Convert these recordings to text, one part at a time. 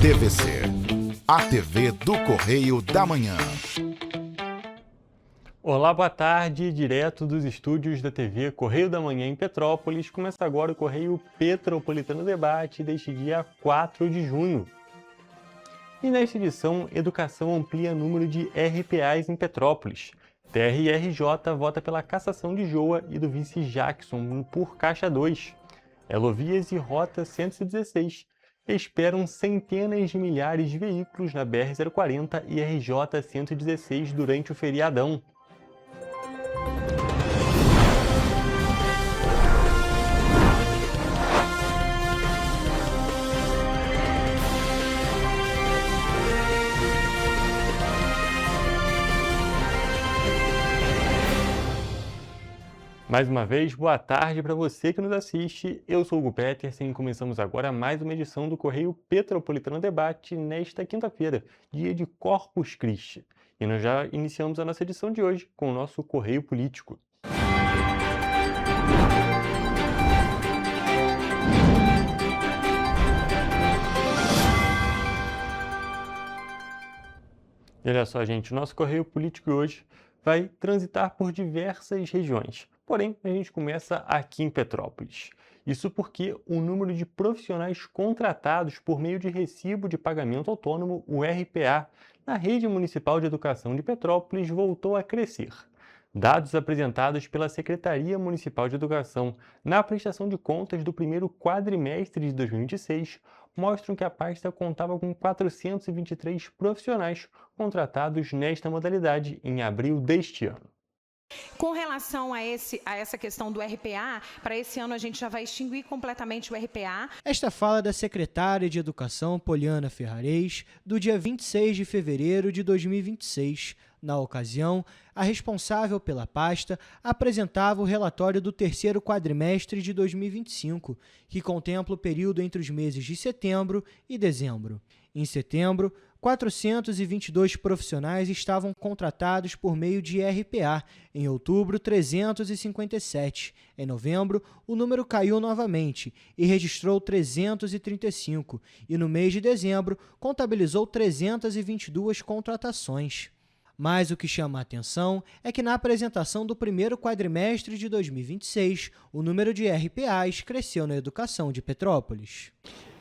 TVC, a TV do Correio da Manhã. Olá, boa tarde. Direto dos estúdios da TV Correio da Manhã em Petrópolis, começa agora o Correio Petropolitano Debate deste dia 4 de junho. E nesta edição, Educação amplia número de RPAs em Petrópolis. TRE-RJ vota pela cassação de Joa e do vice Jackson por Caixa 2. Elovias e Rota 116 esperam centenas de milhares de veículos na BR-040 e RJ-116 durante o feriadão. Mais uma vez, boa tarde para você que nos assiste. Eu sou o Hugo Petersen e começamos agora mais uma edição do Correio Petropolitano Debate nesta quinta-feira, dia de Corpus Christi. E nós já iniciamos a nossa edição de hoje com o nosso Correio Político. E olha só, gente, o nosso Correio Político hoje vai transitar por diversas regiões. Porém, a gente começa aqui em Petrópolis. Isso porque o número de profissionais contratados por meio de recibo de pagamento autônomo, o RPA, na Rede Municipal de Educação de Petrópolis voltou a crescer. Dados apresentados pela Secretaria Municipal de Educação na prestação de contas do primeiro quadrimestre de 2026 mostram que a pasta contava com 423 profissionais contratados nesta modalidade em abril deste ano. Com relação a essa questão do RPA, para esse ano a gente já vai extinguir completamente o RPA. Esta fala da secretária de Educação, Poliana Ferrarez, do dia 26 de fevereiro de 2026. Na ocasião, a responsável pela pasta apresentava o relatório do terceiro quadrimestre de 2025, que contempla o período entre os meses de setembro e dezembro. Em setembro, 422 profissionais estavam contratados por meio de RPA. Em outubro, 357. Em novembro, o número caiu novamente e registrou 335. E no mês de dezembro, contabilizou 322 contratações. Mas o que chama a atenção é que na apresentação do primeiro quadrimestre de 2026, o número de RPAs cresceu na educação de Petrópolis.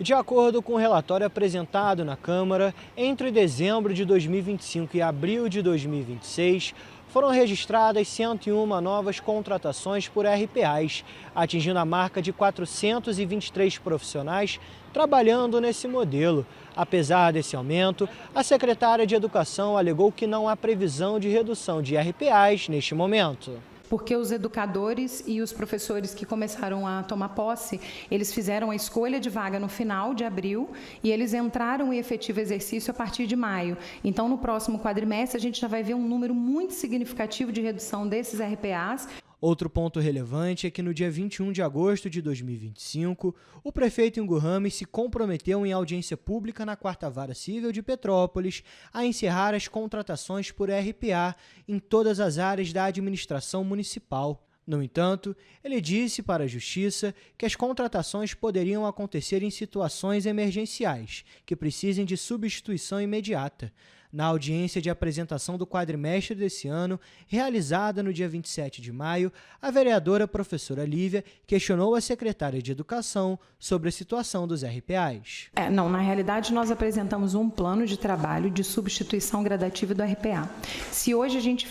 De acordo com o relatório apresentado na Câmara, entre dezembro de 2025 e abril de 2026, foram registradas 101 novas contratações por RPAs, atingindo a marca de 423 profissionais trabalhando nesse modelo. Apesar desse aumento, a secretária de Educação alegou que não há previsão de redução de RPAs neste momento. Porque os educadores e os professores que começaram a tomar posse, eles fizeram a escolha de vaga no final de abril e eles entraram em efetivo exercício a partir de maio. Então, no próximo quadrimestre, a gente já vai ver um número muito significativo de redução desses RPAs. Outro ponto relevante é que no dia 21 de agosto de 2025, o prefeito Ingo Rames se comprometeu em audiência pública na 4ª Vara Civil de Petrópolis a encerrar as contratações por RPA em todas as áreas da administração municipal. No entanto, ele disse para a Justiça que as contratações poderiam acontecer em situações emergenciais, que precisem de substituição imediata. Na audiência de apresentação do quadrimestre desse ano, realizada no dia 27 de maio, a vereadora professora Lívia questionou a secretária de Educação sobre a situação dos RPAs. Na realidade, nós apresentamos um plano de trabalho de substituição gradativa do RPA. Se hoje a gente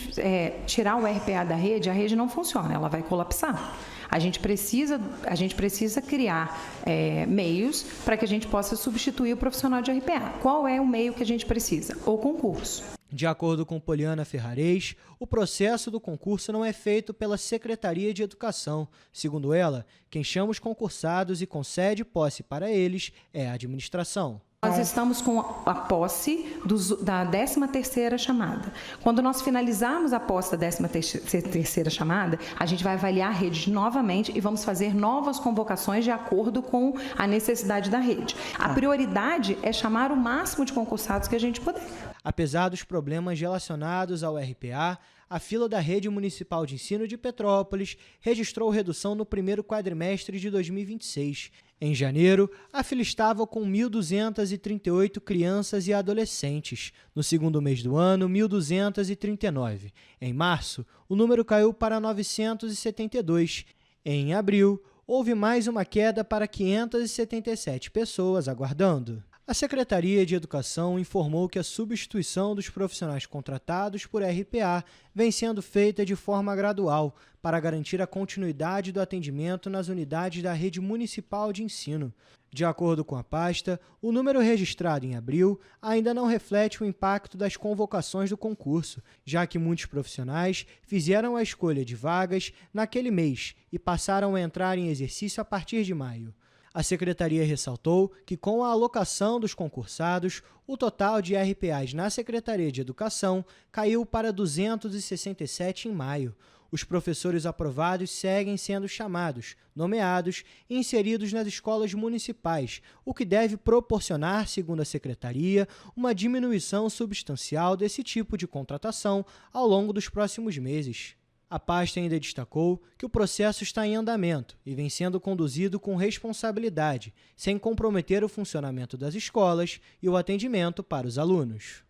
tirar o RPA da rede, a rede não funciona, ela vai colapsar. A gente precisa criar meios para que a gente possa substituir o profissional de RPA. Qual é o meio que a gente precisa? O concurso. De acordo com Poliana Ferrarez, o processo do concurso não é feito pela Secretaria de Educação. Segundo ela, quem chama os concursados e concede posse para eles é a administração. Nós estamos com a posse da 13ª chamada. Quando nós finalizarmos a posse da 13ª chamada, a gente vai avaliar a rede novamente e vamos fazer novas convocações de acordo com a necessidade da rede. A prioridade é chamar o máximo de concursados que a gente puder. Apesar dos problemas relacionados ao RPA, a fila da Rede Municipal de Ensino de Petrópolis registrou redução no primeiro quadrimestre de 2026. Em janeiro, a fila estava com 1.238 crianças e adolescentes. No segundo mês do ano, 1.239. Em março, o número caiu para 972. Em abril, houve mais uma queda para 577 pessoas aguardando. A Secretaria de Educação informou que a substituição dos profissionais contratados por RPA vem sendo feita de forma gradual para garantir a continuidade do atendimento nas unidades da rede municipal de ensino. De acordo com a pasta, o número registrado em abril ainda não reflete o impacto das convocações do concurso, já que muitos profissionais fizeram a escolha de vagas naquele mês e passaram a entrar em exercício a partir de maio. A Secretaria ressaltou que, com a alocação dos concursados, o total de RPAs na Secretaria de Educação caiu para 267 em maio. Os professores aprovados seguem sendo chamados, nomeados e inseridos nas escolas municipais, o que deve proporcionar, segundo a Secretaria, uma diminuição substancial desse tipo de contratação ao longo dos próximos meses. A pasta ainda destacou que o processo está em andamento e vem sendo conduzido com responsabilidade, sem comprometer o funcionamento das escolas e o atendimento para os alunos.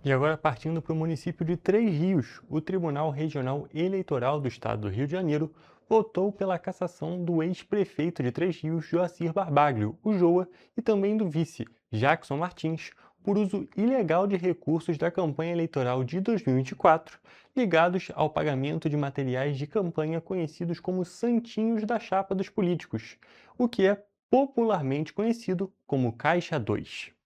E agora, partindo para o município de Três Rios, o Tribunal Regional Eleitoral do Estado do Rio de Janeiro votou pela cassação do ex-prefeito de Três Rios, Joacir Barbaglio, o Joa, e também do vice, Jackson Martins, por uso ilegal de recursos da campanha eleitoral de 2024, ligados ao pagamento de materiais de campanha conhecidos como santinhos da chapa dos políticos, o que é popularmente conhecido como Caixa 2.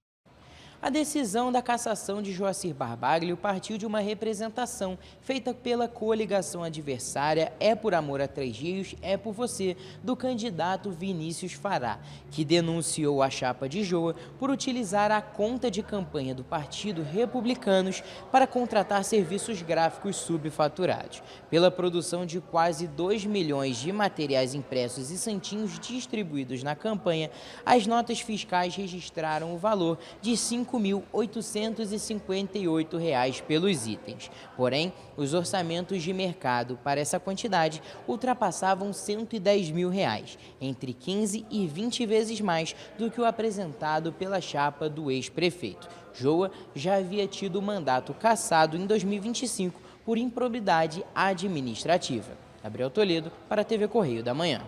A decisão da cassação de Joacir Barbaglio partiu de uma representação feita pela coligação adversária É por Amor a Três Rios, É por Você, do candidato Vinícius Fará, que denunciou a chapa de Joa por utilizar a conta de campanha do Partido Republicanos para contratar serviços gráficos subfaturados, pela produção de quase 2 milhões de materiais impressos e santinhos distribuídos na campanha. As notas fiscais registraram o valor de R$ 5.858 pelos itens. Porém, os orçamentos de mercado para essa quantidade ultrapassavam R$ 110 mil, entre 15 e 20 vezes mais do que o apresentado pela chapa do ex-prefeito. Joa já havia tido o mandato cassado em 2025 por improbidade administrativa. Gabriel Toledo, para a TV Correio da Manhã.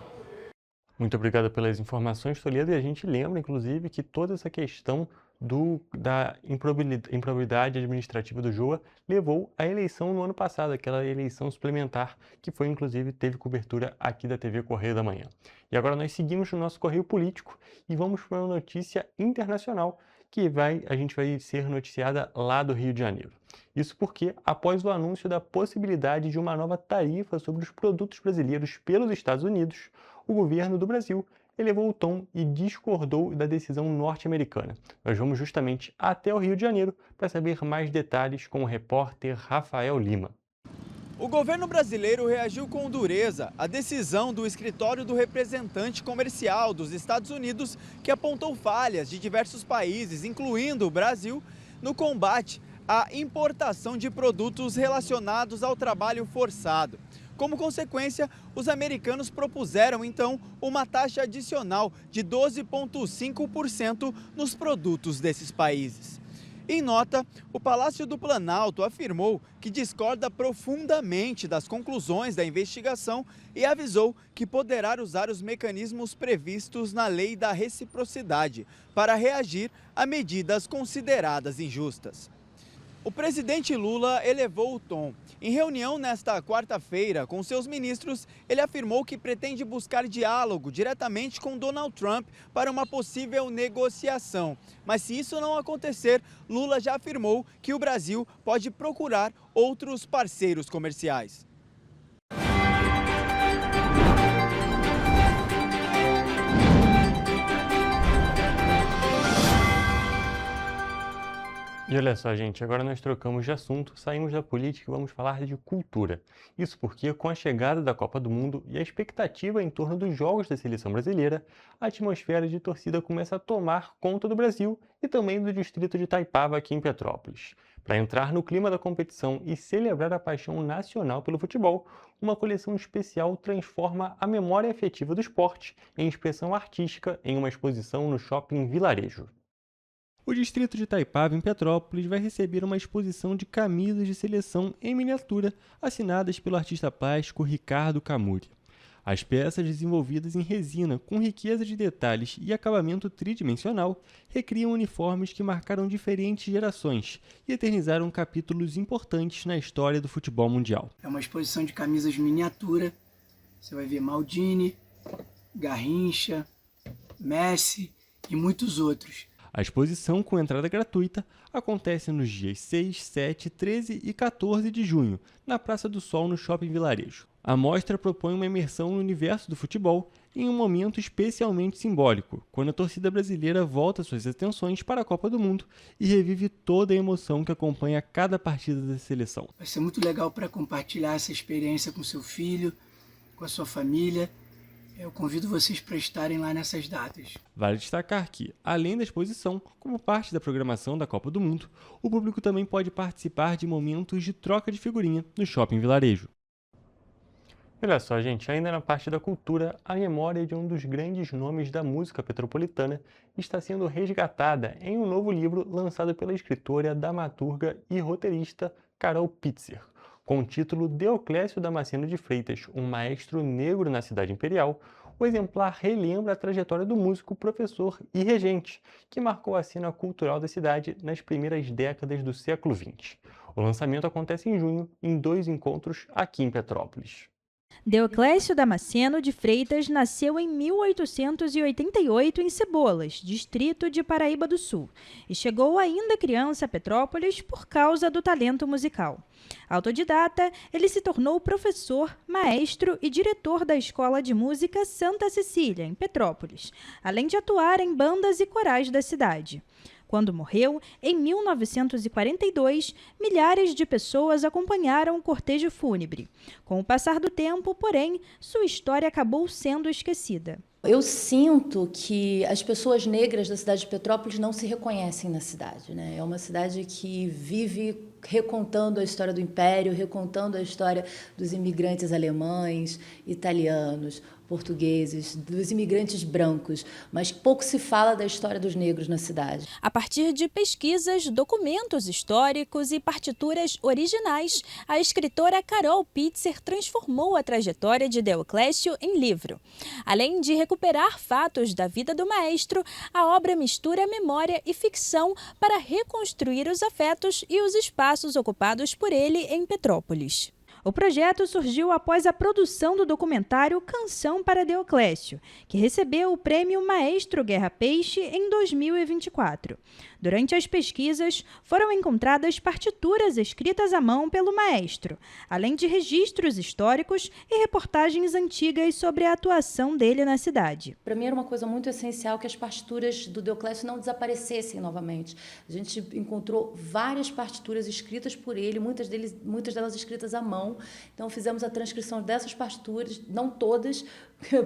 Muito obrigado pelas informações, Toledo, e a gente lembra, inclusive, que toda essa questão da improbidade administrativa do Joa levou à eleição no ano passado, aquela eleição suplementar que foi, inclusive, teve cobertura aqui da TV Correio da Manhã. E agora nós seguimos no nosso Correio Político e vamos para uma notícia internacional que a gente vai ser noticiada lá do Rio de Janeiro. Isso porque, após o anúncio da possibilidade de uma nova tarifa sobre os produtos brasileiros pelos Estados Unidos, o governo do Brasil elevou o tom e discordou da decisão norte-americana. Nós vamos justamente até o Rio de Janeiro para saber mais detalhes com o repórter Rafael Lima. O governo brasileiro reagiu com dureza à decisão do escritório do representante comercial dos Estados Unidos, que apontou falhas de diversos países, incluindo o Brasil, no combate à importação de produtos relacionados ao trabalho forçado. Como consequência, os americanos propuseram, então, uma taxa adicional de 12,5% nos produtos desses países. Em nota, o Palácio do Planalto afirmou que discorda profundamente das conclusões da investigação e avisou que poderá usar os mecanismos previstos na Lei da Reciprocidade para reagir a medidas consideradas injustas. O presidente Lula elevou o tom. Em reunião nesta quarta-feira com seus ministros, ele afirmou que pretende buscar diálogo diretamente com Donald Trump para uma possível negociação. Mas se isso não acontecer, Lula já afirmou que o Brasil pode procurar outros parceiros comerciais. E olha só, gente, agora nós trocamos de assunto, saímos da política e vamos falar de cultura. Isso porque, com a chegada da Copa do Mundo e a expectativa em torno dos jogos da seleção brasileira, a atmosfera de torcida começa a tomar conta do Brasil e também do distrito de Itaipava, aqui em Petrópolis. Para entrar no clima da competição e celebrar a paixão nacional pelo futebol, uma coleção especial transforma a memória afetiva do esporte em expressão artística em uma exposição no Shopping Vilarejo. O distrito de Itaipava, em Petrópolis, vai receber uma exposição de camisas de seleção em miniatura assinadas pelo artista plástico Ricardo Camuri. As peças, desenvolvidas em resina com riqueza de detalhes e acabamento tridimensional, recriam uniformes que marcaram diferentes gerações e eternizaram capítulos importantes na história do futebol mundial. É uma exposição de camisas miniatura. Você vai ver Maldini, Garrincha, Messi e muitos outros. A exposição, com entrada gratuita, acontece nos dias 6, 7, 13 e 14 de junho, na Praça do Sol, no Shopping Vilarejo. A mostra propõe uma imersão no universo do futebol em um momento especialmente simbólico, quando a torcida brasileira volta suas atenções para a Copa do Mundo e revive toda a emoção que acompanha cada partida da seleção. Vai ser muito legal para compartilhar essa experiência com seu filho, com a sua família. Eu convido vocês para estarem lá nessas datas. Vale destacar que, além da exposição, como parte da programação da Copa do Mundo, o público também pode participar de momentos de troca de figurinha no Shopping Vilarejo. Olha só, gente, ainda na parte da cultura, a memória de um dos grandes nomes da música petropolitana está sendo resgatada em um novo livro lançado pela escritora, dramaturga e roteirista Carol Pitzer. Com o título Deoclésio Damasceno de Freitas, um maestro negro na cidade imperial, o exemplar relembra a trajetória do músico, professor e regente, que marcou a cena cultural da cidade nas primeiras décadas do século XX. O lançamento acontece em junho, em 2 encontros aqui em Petrópolis. Deoclésio Damasceno de Freitas nasceu em 1888 em Cebolas, distrito de Paraíba do Sul, e chegou ainda criança a Petrópolis por causa do talento musical. Autodidata, ele se tornou professor, maestro e diretor da Escola de Música Santa Cecília, em Petrópolis, além de atuar em bandas e corais da cidade. Quando morreu, em 1942, milhares de pessoas acompanharam o cortejo fúnebre. Com o passar do tempo, porém, sua história acabou sendo esquecida. Eu sinto que as pessoas negras da cidade de Petrópolis não se reconhecem na cidade, né? É uma cidade que vive recontando a história do Império, recontando a história dos imigrantes alemães, italianos, portugueses, dos imigrantes brancos, mas pouco se fala da história dos negros na cidade. A partir de pesquisas, documentos históricos e partituras originais, a escritora Carol Pitzer transformou a trajetória de Deoclésio em livro. Além de recuperar fatos da vida do maestro, a obra mistura memória e ficção para reconstruir os afetos e os espaços ocupados por ele em Petrópolis. O projeto surgiu após a produção do documentário Canção para Deoclésio, que recebeu o prêmio Maestro Guerra Peixe em 2024. Durante as pesquisas, foram encontradas partituras escritas à mão pelo maestro, além de registros históricos e reportagens antigas sobre a atuação dele na cidade. Para mim era uma coisa muito essencial que as partituras do Deoclésio não desaparecessem novamente. A gente encontrou várias partituras escritas por ele, muitas delas escritas à mão. Então fizemos a transcrição dessas partituras, não todas,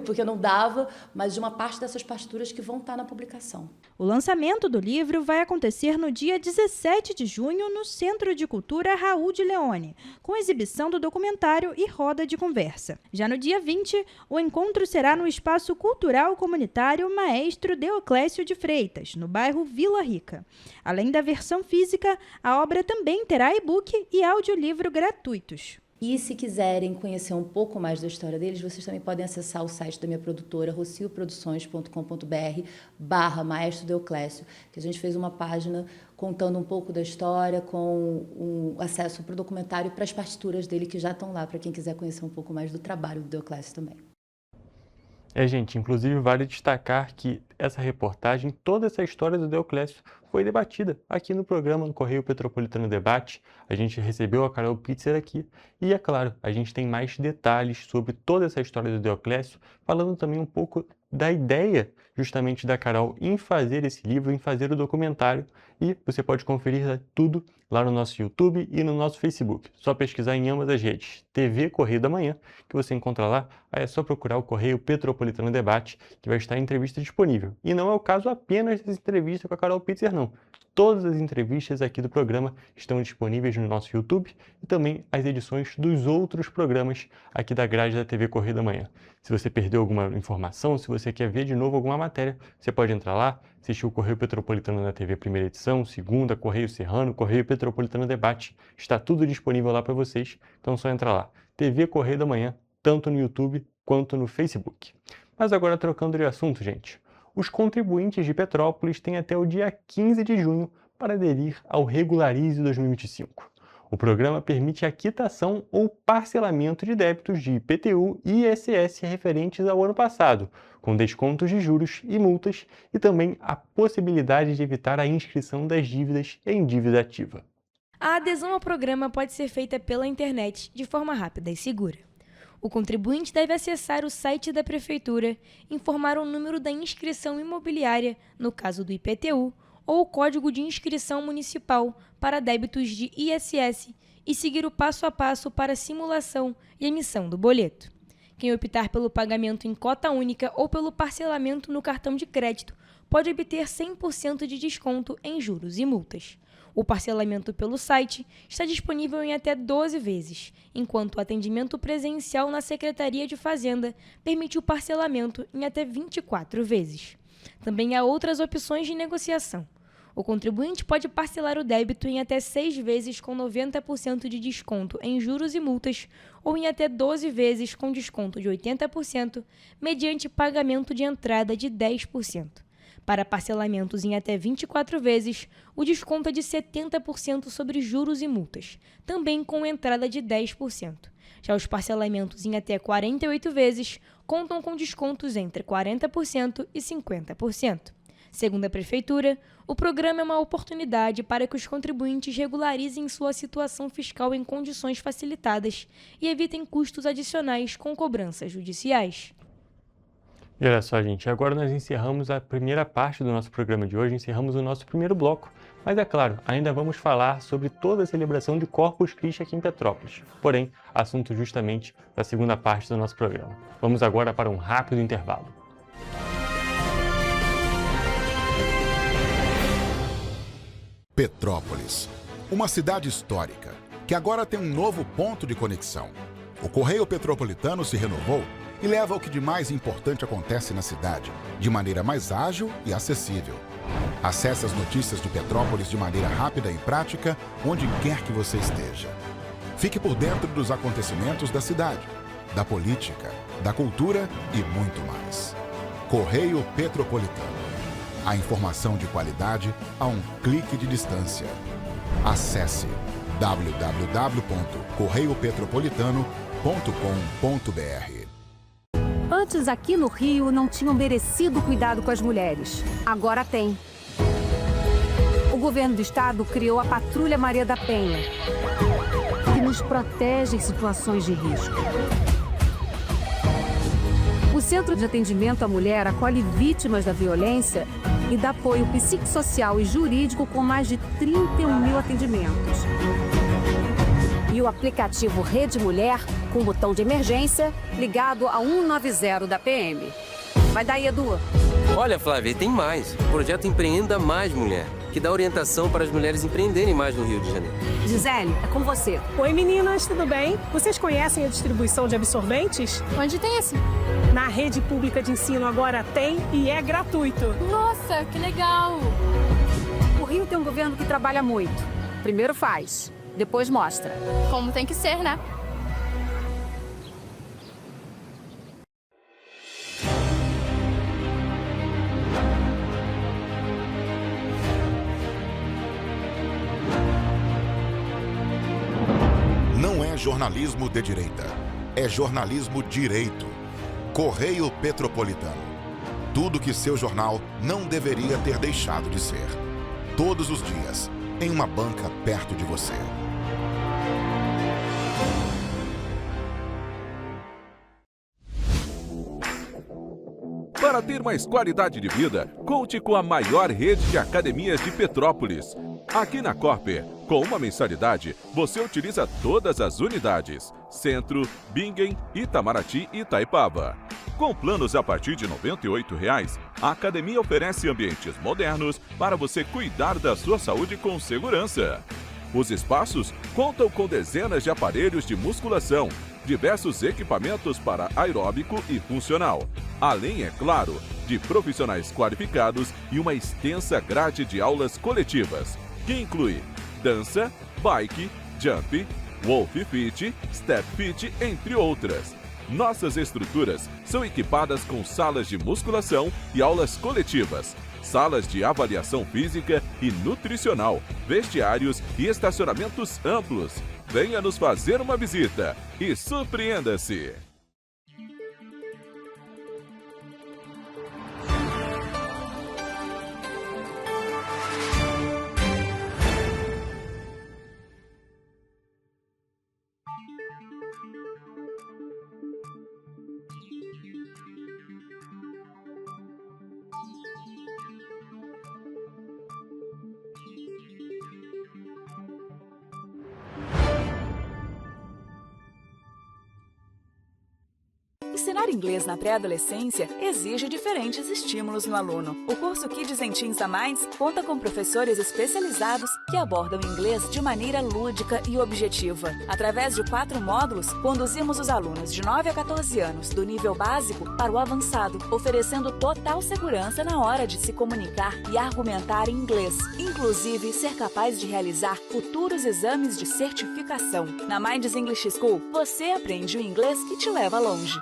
porque não dava, mas de uma parte dessas partituras que vão estar na publicação. O lançamento do livro vai acontecer no dia 17 de junho no Centro de Cultura Raul de Leone, com exibição do documentário e roda de conversa. Já no dia 20, o encontro será no Espaço Cultural Comunitário Maestro Deoclésio de Freitas, no bairro Vila Rica. Além da versão física, a obra também terá e-book e audiolivro gratuitos. E se quiserem conhecer um pouco mais da história deles, vocês também podem acessar o site da minha produtora, rocioproduções.com.br/Maestro Deoclésio, que a gente fez uma página contando um pouco da história, com um acesso para o documentário e para as partituras dele que já estão lá, para quem quiser conhecer um pouco mais do trabalho do Deoclésio também. Gente, inclusive vale destacar que essa reportagem, toda essa história do Deoclésio foi debatida aqui no programa no Correio Petropolitano Debate. A gente recebeu a Carol Pitzer aqui e, é claro, a gente tem mais detalhes sobre toda essa história do Deoclésio, falando também um pouco da ideia justamente da Carol em fazer esse livro, em fazer o documentário, e você pode conferir tudo lá no nosso YouTube e no nosso Facebook. Só pesquisar em ambas as redes, TV Correio da Manhã, que você encontra lá. Aí é só procurar o Correio Petropolitano Debate, que vai estar em entrevista disponível. E não é o caso apenas dessa entrevista com a Carol Pitzer, não. Todas as entrevistas aqui do programa estão disponíveis no nosso YouTube e também as edições dos outros programas aqui da grade da TV Correio da Manhã. Se você perdeu alguma informação, se você quer ver de novo alguma matéria, você pode entrar lá, assistir o Correio Petropolitano na TV Primeira Edição, Segunda, Correio Serrano, Correio Petropolitano Debate. Está tudo disponível lá para vocês, então é só entrar lá. TV Correio da Manhã, tanto no YouTube quanto no Facebook. Mas agora trocando de assunto, gente. Os contribuintes de Petrópolis têm até o dia 15 de junho para aderir ao Regularize 2025. O programa permite a quitação ou parcelamento de débitos de IPTU e ISS referentes ao ano passado, com descontos de juros e multas e também a possibilidade de evitar a inscrição das dívidas em dívida ativa. A adesão ao programa pode ser feita pela internet de forma rápida e segura. O contribuinte deve acessar o site da Prefeitura, informar o número da inscrição imobiliária, no caso do IPTU, ou o código de inscrição municipal para débitos de ISS e seguir o passo a passo para a simulação e emissão do boleto. Quem optar pelo pagamento em cota única ou pelo parcelamento no cartão de crédito pode obter 100% de desconto em juros e multas. O parcelamento pelo site está disponível em até 12 vezes, enquanto o atendimento presencial na Secretaria de Fazenda permite o parcelamento em até 24 vezes. Também há outras opções de negociação. O contribuinte pode parcelar o débito em até 6 vezes com 90% de desconto em juros e multas ou em até 12 vezes com desconto de 80%, mediante pagamento de entrada de 10%. Para parcelamentos em até 24 vezes, o desconto é de 70% sobre juros e multas, também com entrada de 10%. Já os parcelamentos em até 48 vezes contam com descontos entre 40% e 50%. Segundo a Prefeitura, o programa é uma oportunidade para que os contribuintes regularizem sua situação fiscal em condições facilitadas e evitem custos adicionais com cobranças judiciais. E olha só, gente, agora nós encerramos a primeira parte do nosso programa de hoje, encerramos o nosso primeiro bloco. Mas é claro, ainda vamos falar sobre toda a celebração de Corpus Christi aqui em Petrópolis. Porém, assunto justamente da segunda parte do nosso programa. Vamos agora para um rápido intervalo. Petrópolis, uma cidade histórica, que agora tem um novo ponto de conexão. O Correio Petropolitano se renovou e leva o que de mais importante acontece na cidade, de maneira mais ágil e acessível. Acesse as notícias de Petrópolis de maneira rápida e prática, onde quer que você esteja. Fique por dentro dos acontecimentos da cidade, da política, da cultura e muito mais. Correio Petropolitano. A informação de qualidade a um clique de distância. Acesse www.correiopetropolitano.com.br. Antes, aqui no Rio, não tinham merecido cuidado com as mulheres. Agora tem. O governo do estado criou a Patrulha Maria da Penha, que nos protege em situações de risco. O Centro de Atendimento à Mulher acolhe vítimas da violência e dá apoio psicossocial e jurídico com mais de 31 mil atendimentos. E o aplicativo Rede Mulher, com botão de emergência, ligado a 190 da PM. Vai daí, Edu. Olha, Flávia, tem mais. O projeto Empreenda Mais Mulher, que dá orientação para as mulheres empreenderem mais no Rio de Janeiro. Gisele, é com você. Oi, meninas, tudo bem? Vocês conhecem a distribuição de absorventes? Onde tem esse? Na rede pública de ensino agora tem e é gratuito. Nossa, que legal! O Rio tem um governo que trabalha muito. Primeiro faz, depois mostra. Como tem que ser, né? Não é jornalismo de direita, é jornalismo direito. Correio Petropolitano. Tudo que seu jornal não deveria ter deixado de ser. Todos os dias, em uma banca perto de você. Para ter mais qualidade de vida, conte com a maior rede de academias de Petrópolis. Aqui na Corper, com uma mensalidade, você utiliza todas as unidades: Centro, Bingen, Itamaraty e Itaipava. Com planos a partir de R$ 98,00, a academia oferece ambientes modernos para você cuidar da sua saúde com segurança. Os espaços contam com dezenas de aparelhos de musculação, diversos equipamentos para aeróbico e funcional, além, é claro, de profissionais qualificados e uma extensa grade de aulas coletivas, que inclui dança, bike, jump, Wolf Fit, Step Fit, entre outras. Nossas estruturas são equipadas com salas de musculação e aulas coletivas, salas de avaliação física e nutricional, vestiários e estacionamentos amplos. Venha nos fazer uma visita e surpreenda-se! Ensinar inglês na pré-adolescência exige diferentes estímulos no aluno. O curso Kids and Teens a Mais conta com professores especializados que abordam inglês de maneira lúdica e objetiva. Através de 4 módulos, conduzimos os alunos de 9 a 14 anos do nível básico para o avançado, oferecendo total segurança na hora de se comunicar e argumentar em inglês, inclusive ser capaz de realizar futuros exames de certificação. Na Minds English School, você aprende o inglês que te leva longe.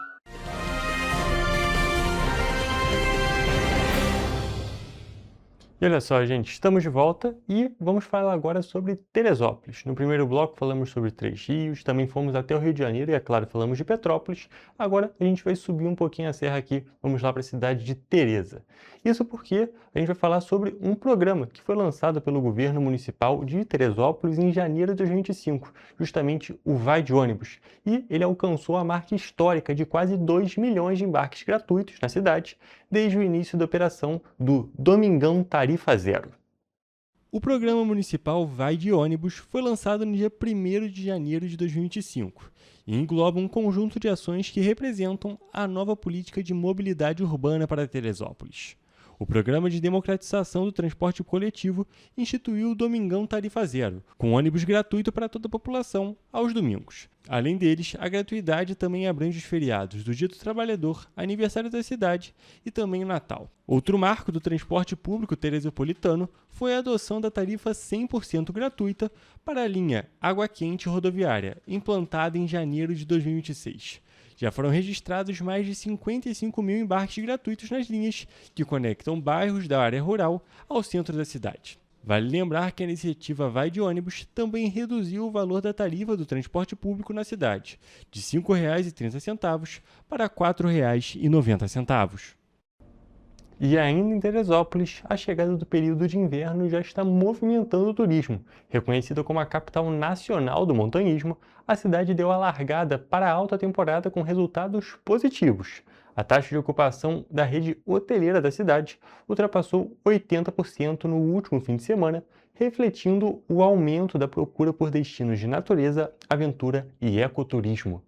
E olha só, gente, estamos de volta e vamos falar agora sobre Teresópolis. No primeiro bloco falamos sobre Três Rios, também fomos até o Rio de Janeiro e, é claro, falamos de Petrópolis. Agora a gente vai subir um pouquinho a serra aqui, vamos lá para a cidade de Teresa. Isso porque a gente vai falar sobre um programa que foi lançado pelo governo municipal de Teresópolis em janeiro de 2025, justamente o Vai de Ônibus. E ele alcançou a marca histórica de quase 2 milhões de embarques gratuitos na cidade, desde o início da operação do Domingão Tarifa Zero. O programa municipal Vai de Ônibus foi lançado no dia 1º de janeiro de 2025 e engloba um conjunto de ações que representam a nova política de mobilidade urbana para Teresópolis. O Programa de Democratização do Transporte Coletivo instituiu o Domingão Tarifa Zero, com ônibus gratuito para toda a população aos domingos. Além deles, a gratuidade também abrange os feriados do Dia do Trabalhador, aniversário da cidade e também o Natal. Outro marco do transporte público teresopolitano foi a adoção da tarifa 100% gratuita para a linha Água Quente Rodoviária, implantada em janeiro de 2026. Já foram registrados mais de 55 mil embarques gratuitos nas linhas que conectam bairros da área rural ao centro da cidade. Vale lembrar que a iniciativa Vai de Ônibus também reduziu o valor da tarifa do transporte público na cidade, de R$ 5,30 para R$ 4,90. E ainda em Teresópolis, a chegada do período de inverno já está movimentando o turismo. Reconhecida como a capital nacional do montanhismo, a cidade deu a largada para a alta temporada com resultados positivos. A taxa de ocupação da rede hoteleira da cidade ultrapassou 80% no último fim de semana, refletindo o aumento da procura por destinos de natureza, aventura e ecoturismo.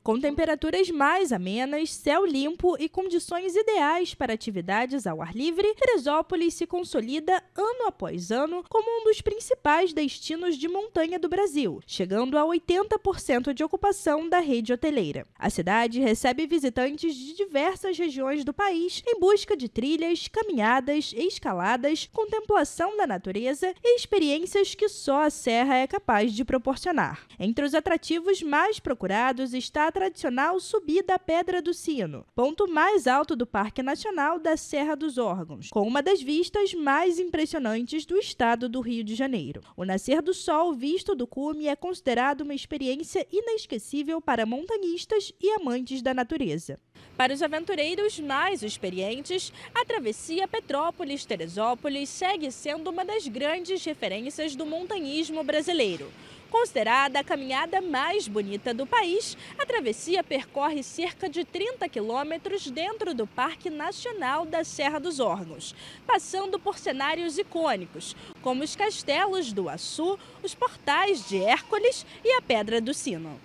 Com temperaturas mais amenas, céu limpo e condições ideais para atividades ao ar livre, Teresópolis se consolida ano após ano como um dos principais destinos de montanha do Brasil, chegando a 80% de ocupação da rede hoteleira. A cidade recebe visitantes de diversas regiões do país em busca de trilhas, caminhadas, escaladas, contemplação da natureza e experiências que só a serra é capaz de proporcionar. Entre os atrativos mais procurados está a tradicional subida à Pedra do Sino, ponto mais alto do Parque Nacional da Serra dos Órgãos, com uma das vistas mais impressionantes do estado do Rio de Janeiro. O nascer do sol visto do cume é considerado uma experiência inesquecível para montanhistas e amantes da natureza. Para os aventureiros mais experientes, a travessia Petrópolis-Teresópolis segue sendo uma das grandes referências do montanhismo brasileiro. Considerada a caminhada mais bonita do país, a travessia percorre cerca de 30 quilômetros dentro do Parque Nacional da Serra dos Órgãos, passando por cenários icônicos, como os castelos do Açu, os portais de Hércules e a Pedra do Sino.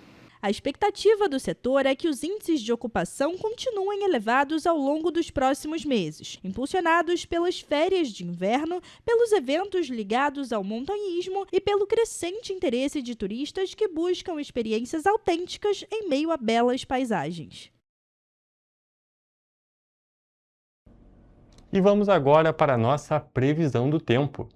A expectativa do setor é que os índices de ocupação continuem elevados ao longo dos próximos meses, impulsionados pelas férias de inverno, pelos eventos ligados ao montanhismo e pelo crescente interesse de turistas que buscam experiências autênticas em meio a belas paisagens. E vamos agora para a nossa previsão do tempo.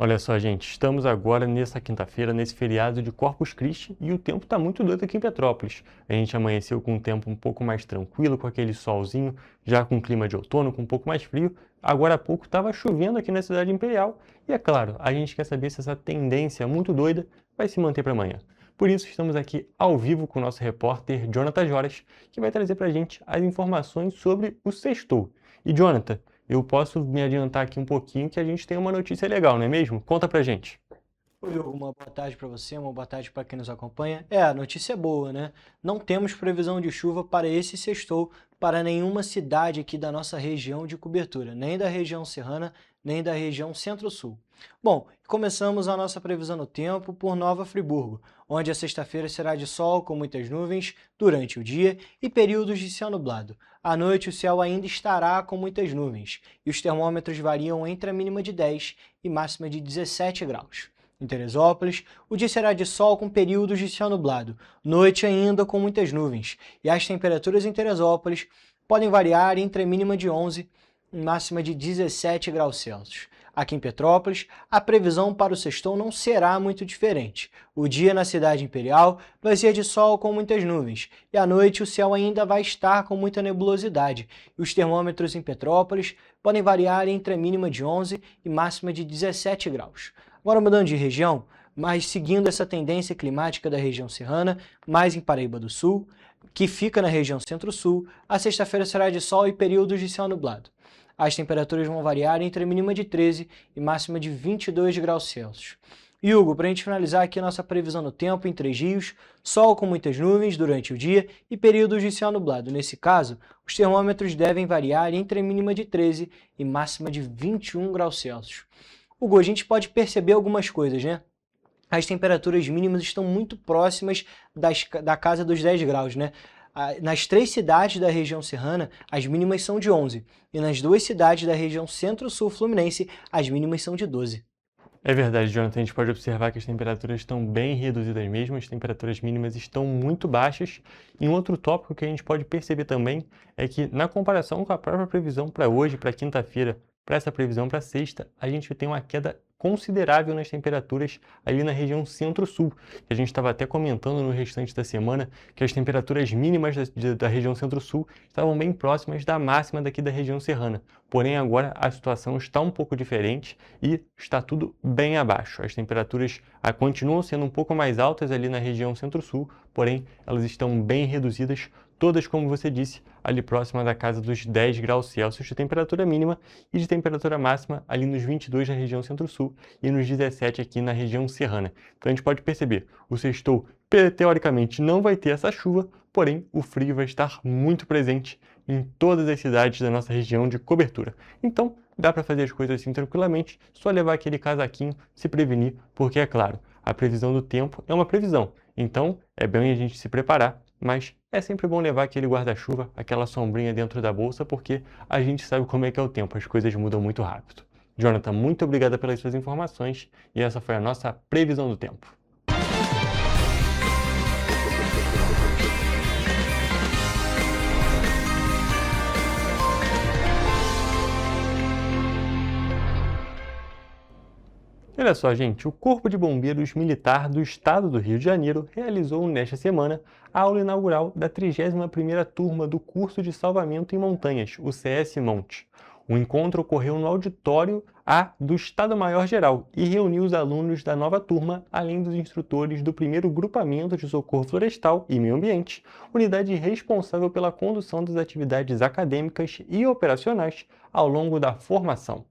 Olha só, gente, estamos agora nessa quinta-feira, nesse feriado de Corpus Christi, e o tempo está muito doido aqui em Petrópolis. A gente amanheceu com um tempo um pouco mais tranquilo, com aquele solzinho, já com clima de outono, com um pouco mais frio. Agora há pouco estava chovendo aqui na Cidade Imperial. E é claro, a gente quer saber se essa tendência muito doida vai se manter para amanhã. Por isso, estamos aqui ao vivo com o nosso repórter Jonathan Joras, que vai trazer para a gente as informações sobre o sextou. E Jonathan, eu posso me adiantar aqui um pouquinho que a gente tem uma notícia legal, não é mesmo? Conta pra gente. Oi, Hugo, uma boa tarde para você, uma boa tarde para quem nos acompanha. A notícia é boa, né? Não temos previsão de chuva para esse sextou, para nenhuma cidade aqui da nossa região de cobertura, nem da região serrana, nem da região centro-sul. Bom, começamos a nossa previsão do tempo por Nova Friburgo, onde a sexta-feira será de sol com muitas nuvens durante o dia e períodos de céu nublado. À noite o céu ainda estará com muitas nuvens e os termômetros variam entre a mínima de 10 e máxima de 17 graus. Em Teresópolis, o dia será de sol com períodos de céu nublado, noite ainda com muitas nuvens, e as temperaturas em Teresópolis podem variar entre a mínima de 11 e máxima de 17 graus Celsius. Aqui em Petrópolis, a previsão para o sextou não será muito diferente. O dia na Cidade Imperial vai ser de sol com muitas nuvens, e à noite o céu ainda vai estar com muita nebulosidade, e os termômetros em Petrópolis podem variar entre a mínima de 11 e máxima de 17 graus. Agora mudando de região, mas seguindo essa tendência climática da região serrana, mais em Paraíba do Sul, que fica na região centro-sul, a sexta-feira será de sol e períodos de céu nublado. As temperaturas vão variar entre a mínima de 13 e máxima de 22 graus Celsius. E Hugo, para a gente finalizar aqui a nossa previsão do tempo em Três Rios, sol com muitas nuvens durante o dia e períodos de céu nublado. Nesse caso, os termômetros devem variar entre a mínima de 13 e máxima de 21 graus Celsius. Hugo, a gente pode perceber algumas coisas, né? As temperaturas mínimas estão muito próximas da casa dos 10 graus, né? Nas 3 cidades da região serrana, as mínimas são de 11, e nas 2 cidades da região centro-sul fluminense, as mínimas são de 12. É verdade, Jonathan, a gente pode observar que as temperaturas estão bem reduzidas mesmo, as temperaturas mínimas estão muito baixas. E um outro tópico que a gente pode perceber também é que, na comparação com a própria previsão para hoje, para quinta-feira, para essa previsão para sexta, a gente tem uma queda considerável nas temperaturas ali na região centro-sul. A gente estava até comentando no restante da semana que as temperaturas mínimas da região centro-sul estavam bem próximas da máxima daqui da região serrana. Porém, agora a situação está um pouco diferente e está tudo bem abaixo. As temperaturas continuam sendo um pouco mais altas ali na região centro-sul, porém elas estão bem reduzidas, todas, como você disse, ali próxima da casa dos 10 graus Celsius de temperatura mínima e de temperatura máxima ali nos 22 na região centro-sul e nos 17 aqui na região serrana. Então a gente pode perceber, o sextou teoricamente não vai ter essa chuva, porém o frio vai estar muito presente em todas as cidades da nossa região de cobertura. Então dá para fazer as coisas assim tranquilamente, só levar aquele casaquinho, se prevenir, porque é claro, a previsão do tempo é uma previsão, então é bem a gente se preparar, mas é sempre bom levar aquele guarda-chuva, aquela sombrinha dentro da bolsa, porque a gente sabe como é que é o tempo, as coisas mudam muito rápido. Jonathan, muito obrigada pelas suas informações e essa foi a nossa previsão do tempo. Olha só, gente, o Corpo de Bombeiros Militar do Estado do Rio de Janeiro realizou nesta semana a aula inaugural da 31ª turma do curso de salvamento em montanhas, o CS Monte. O encontro ocorreu no auditório A do Estado-Maior-Geral e reuniu os alunos da nova turma, além dos instrutores do 1º Grupamento de Socorro Florestal e Meio Ambiente, unidade responsável pela condução das atividades acadêmicas e operacionais ao longo da formação.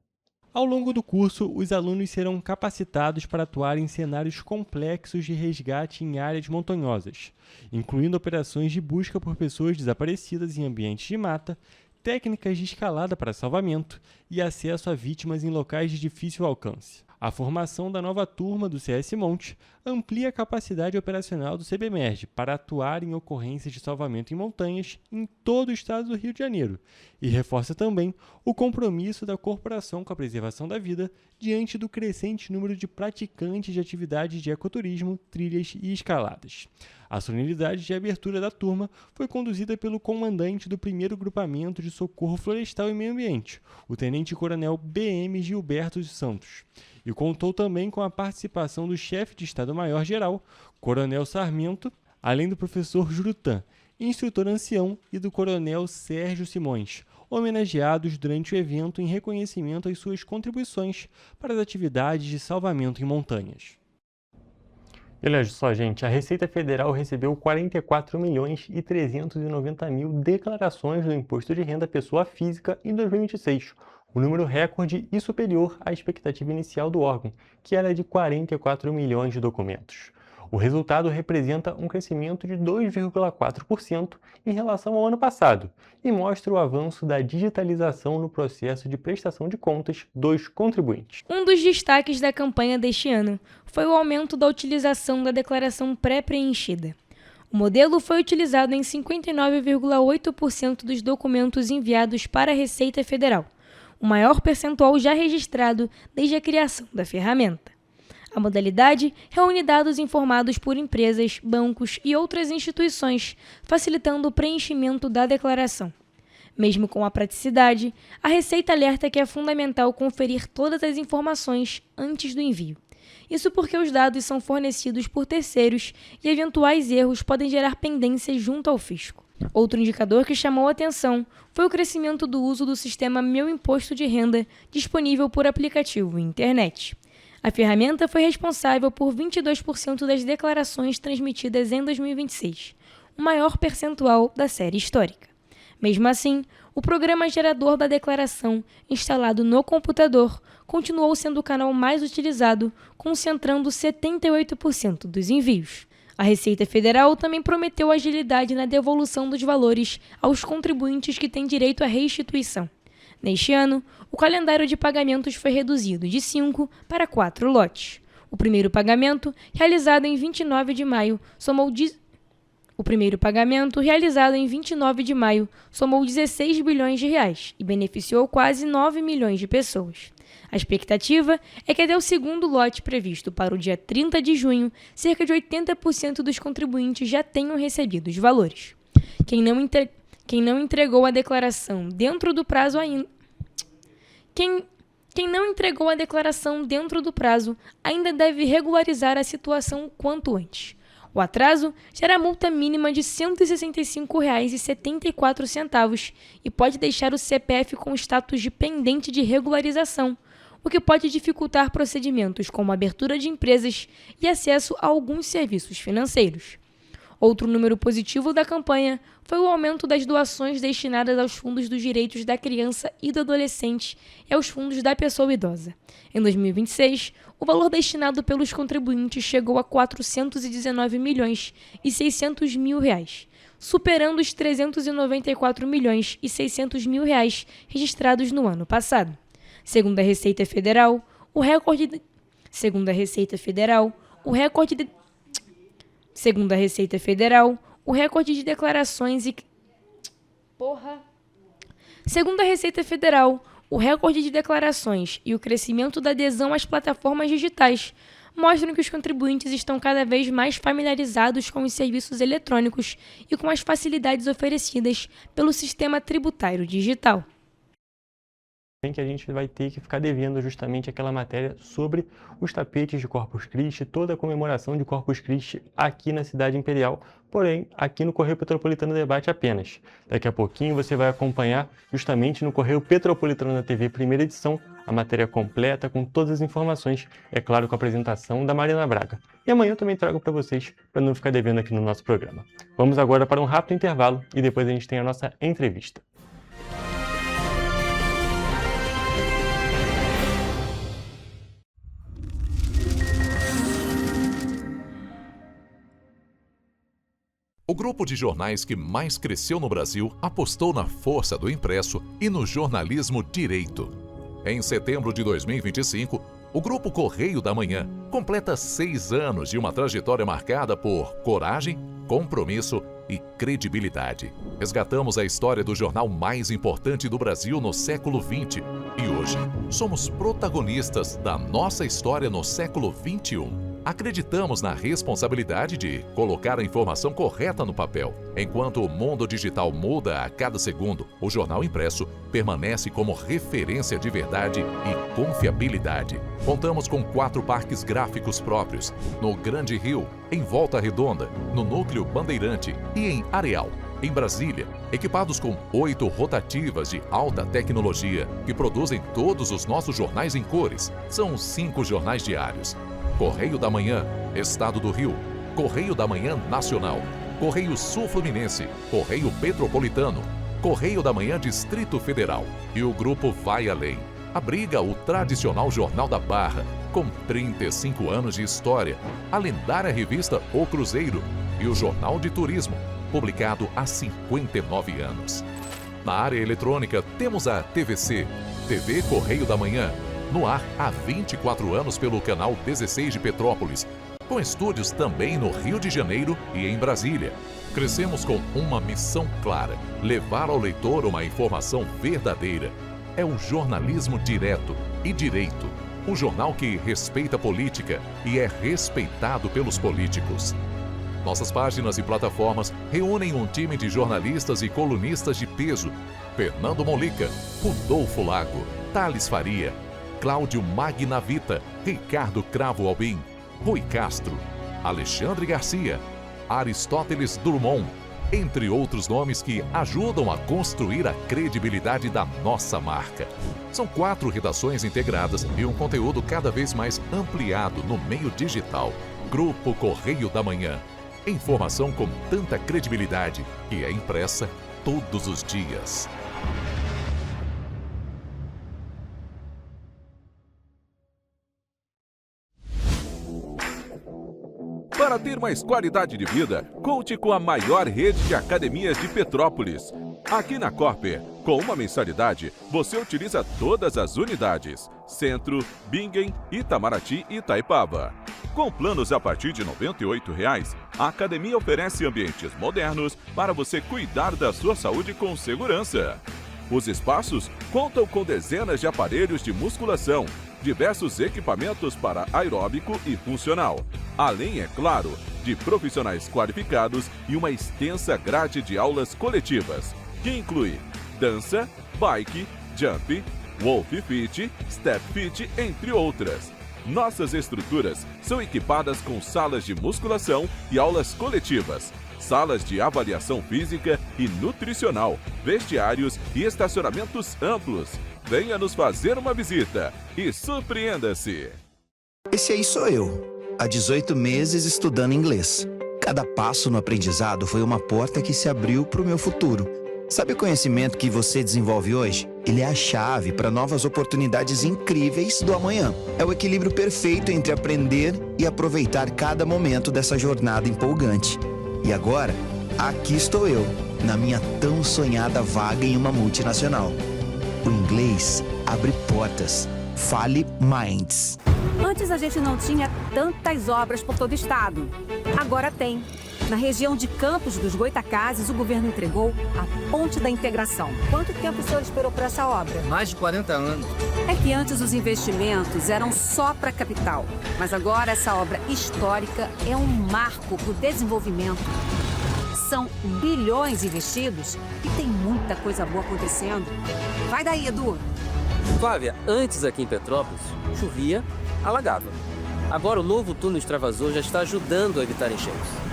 Ao longo do curso, os alunos serão capacitados para atuar em cenários complexos de resgate em áreas montanhosas, incluindo operações de busca por pessoas desaparecidas em ambientes de mata, técnicas de escalada para salvamento e acesso a vítimas em locais de difícil alcance. A formação da nova turma do CS Monte amplia a capacidade operacional do CBMERG para atuar em ocorrências de salvamento em montanhas em todo o estado do Rio de Janeiro e reforça também o compromisso da corporação com a preservação da vida diante do crescente número de praticantes de atividades de ecoturismo, trilhas e escaladas. A solenidade de abertura da turma foi conduzida pelo comandante do 1º Grupamento de Socorro Florestal e Meio Ambiente, o Tenente-Coronel BM Gilberto dos Santos, e contou também com a participação do chefe de Estado-Maior-Geral, Coronel Sarmento, além do professor Jurutan, instrutor ancião, e do Coronel Sérgio Simões, homenageados durante o evento em reconhecimento às suas contribuições para as atividades de salvamento em montanhas. E olha só, gente, a Receita Federal recebeu 44.390.000 declarações do Imposto de Renda à Pessoa Física em 2026, um número recorde e superior à expectativa inicial do órgão, que era de 44 milhões de documentos. O resultado representa um crescimento de 2,4% em relação ao ano passado e mostra o avanço da digitalização no processo de prestação de contas dos contribuintes. Um dos destaques da campanha deste ano foi o aumento da utilização da declaração pré-preenchida. O modelo foi utilizado em 59,8% dos documentos enviados para a Receita Federal, o maior percentual já registrado desde a criação da ferramenta. A modalidade reúne dados informados por empresas, bancos e outras instituições, facilitando o preenchimento da declaração. Mesmo com a praticidade, a Receita alerta que é fundamental conferir todas as informações antes do envio. Isso porque os dados são fornecidos por terceiros e eventuais erros podem gerar pendências junto ao fisco. Outro indicador que chamou a atenção foi o crescimento do uso do sistema Meu Imposto de Renda, disponível por aplicativo e internet. A ferramenta foi responsável por 22% das declarações transmitidas em 2026, o maior percentual da série histórica. Mesmo assim, o programa gerador da declaração, instalado no computador, continuou sendo o canal mais utilizado, concentrando 78% dos envios. A Receita Federal também prometeu agilidade na devolução dos valores aos contribuintes que têm direito à restituição. Neste ano, o calendário de pagamentos foi reduzido de 5 para 4 lotes. O primeiro pagamento, realizado em 29 de maio, somou 16 bilhões de reais e beneficiou quase 9 milhões de pessoas. A expectativa é que até o segundo lote previsto para o dia 30 de junho, cerca de 80% dos contribuintes já tenham recebido os valores. Quem não entregou a declaração dentro do prazo ainda deve regularizar a situação o quanto antes. O atraso gera multa mínima de R$ 165,74 e pode deixar o CPF com status de pendente de regularização, o que pode dificultar procedimentos como abertura de empresas e acesso a alguns serviços financeiros. Outro número positivo da campanha foi o aumento das doações destinadas aos fundos dos direitos da criança e do adolescente e aos fundos da pessoa idosa. Em 2026, o valor destinado pelos contribuintes chegou a R$ 419.600.000 reais, superando os R$ 394.600.000 registrados no ano passado. Segundo a Receita Federal, o recorde de declarações e o crescimento da adesão às plataformas digitais mostram que os contribuintes estão cada vez mais familiarizados com os serviços eletrônicos e com as facilidades oferecidas pelo sistema tributário digital. Que a gente vai ter que ficar devendo justamente aquela matéria sobre os tapetes de Corpus Christi, toda a comemoração de Corpus Christi aqui na Cidade Imperial, porém aqui no Correio Petropolitano Debate apenas. Daqui a pouquinho você vai acompanhar justamente no Correio Petropolitano da TV primeira edição a matéria completa com todas as informações, é claro, com a apresentação da Mariana Braga. E amanhã eu também trago para vocês, para não ficar devendo aqui no nosso programa. Vamos agora para um rápido intervalo e depois a gente tem a nossa entrevista. O grupo de jornais que mais cresceu no Brasil apostou na força do impresso e no jornalismo direito. Em setembro de 2025, o Grupo Correio da Manhã completa 6 anos de uma trajetória marcada por coragem, compromisso e credibilidade. Resgatamos a história do jornal mais importante do Brasil no século XX e hoje somos protagonistas da nossa história no século XXI. Acreditamos na responsabilidade de colocar a informação correta no papel. Enquanto o mundo digital muda a cada segundo, o jornal impresso permanece como referência de verdade e confiabilidade. Contamos com 4 parques gráficos próprios, no Grande Rio, em Volta Redonda, no Núcleo Bandeirante e em Areal. Em Brasília, equipados com 8 rotativas de alta tecnologia que produzem todos os nossos jornais em cores. São 5 jornais diários. Correio da Manhã, Estado do Rio, Correio da Manhã Nacional, Correio Sul-Fluminense, Correio Petropolitano, Correio da Manhã Distrito Federal. E o grupo vai além. Abriga o tradicional Jornal da Barra, com 35 anos de história, a lendária revista O Cruzeiro e o Jornal de Turismo, publicado há 59 anos. Na área eletrônica, temos a TVC, TV Correio da Manhã, no ar há 24 anos pelo canal 16 de Petrópolis, com estúdios também no Rio de Janeiro e em Brasília. Crescemos com uma missão clara: levar ao leitor uma informação verdadeira. É o jornalismo direto e direito, um jornal que respeita a política e é respeitado pelos políticos. Nossas páginas e plataformas reúnem um time de jornalistas e colunistas de peso: Fernando Molica, Rodolfo Lago, Thales Faria, Cláudio Magnavita, Ricardo Cravo Albim, Rui Castro, Alexandre Garcia, Aristóteles Drummond, entre outros nomes que ajudam a construir a credibilidade da nossa marca. São 4 redações integradas e um conteúdo cada vez mais ampliado no meio digital. Grupo Correio da Manhã. Informação com tanta credibilidade que é impressa todos os dias. Para ter mais qualidade de vida, conte com a maior rede de academias de Petrópolis. Aqui na Corper, com uma mensalidade, você utiliza todas as unidades: Centro, Bingen, Itamaraty e Itaipava. Com planos a partir de R$ 98,00, a academia oferece ambientes modernos para você cuidar da sua saúde com segurança. Os espaços contam com dezenas de aparelhos de musculação, diversos equipamentos para aeróbico e funcional, além, é claro, de profissionais qualificados e uma extensa grade de aulas coletivas, que inclui dança, bike, jump, wolf fit, step fit, entre outras. Nossas estruturas são equipadas com salas de musculação e aulas coletivas, salas de avaliação física e nutricional, vestiários e estacionamentos amplos. Venha nos fazer uma visita e surpreenda-se! Esse aí sou eu, há 18 meses estudando inglês. Cada passo no aprendizado foi uma porta que se abriu para o meu futuro. Sabe o conhecimento que você desenvolve hoje? Ele é a chave para novas oportunidades incríveis do amanhã. É o equilíbrio perfeito entre aprender e aproveitar cada momento dessa jornada empolgante. E agora, aqui estou eu, na minha tão sonhada vaga em uma multinacional. O inglês abre portas. Fale Minds. Antes a gente não tinha tantas obras por todo o estado. Agora tem. Na região de Campos dos Goitacazes, o governo entregou a Ponte da Integração. Quanto tempo o senhor esperou por essa obra? Mais de 40 anos. É que antes os investimentos eram só para a capital. Mas agora essa obra histórica é um marco para o desenvolvimento. São bilhões investidos e tem muita coisa boa acontecendo. Vai daí, Edu. Flávia, antes aqui em Petrópolis, chovia, alagava. Agora o novo túnel extravasor já está ajudando a evitar enchentes.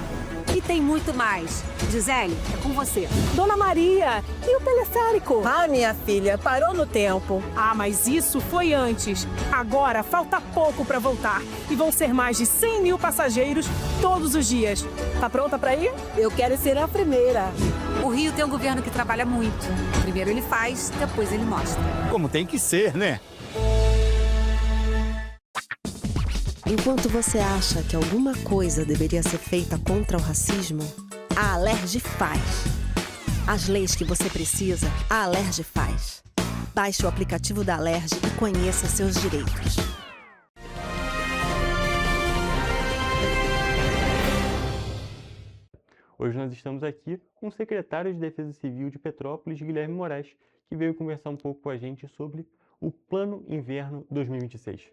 E tem muito mais. Gisele, é com você. Dona Maria, e o teleférico? Ah, minha filha, parou no tempo. Ah, mas isso foi antes. Agora falta pouco para voltar. E vão ser mais de 100 mil passageiros todos os dias. Tá pronta para ir? Eu quero ser a primeira. O Rio tem um governo que trabalha muito. Primeiro ele faz, depois ele mostra. Como tem que ser, né? Enquanto você acha que alguma coisa deveria ser feita contra o racismo, A Alerj faz. As leis que você precisa, a Alerj faz. Baixe o aplicativo da Alerj e conheça seus direitos. Hoje nós estamos aqui com o secretário de Defesa Civil de Petrópolis, Guilherme Moraes, que veio conversar um pouco com a gente sobre o Plano Inverno 2026.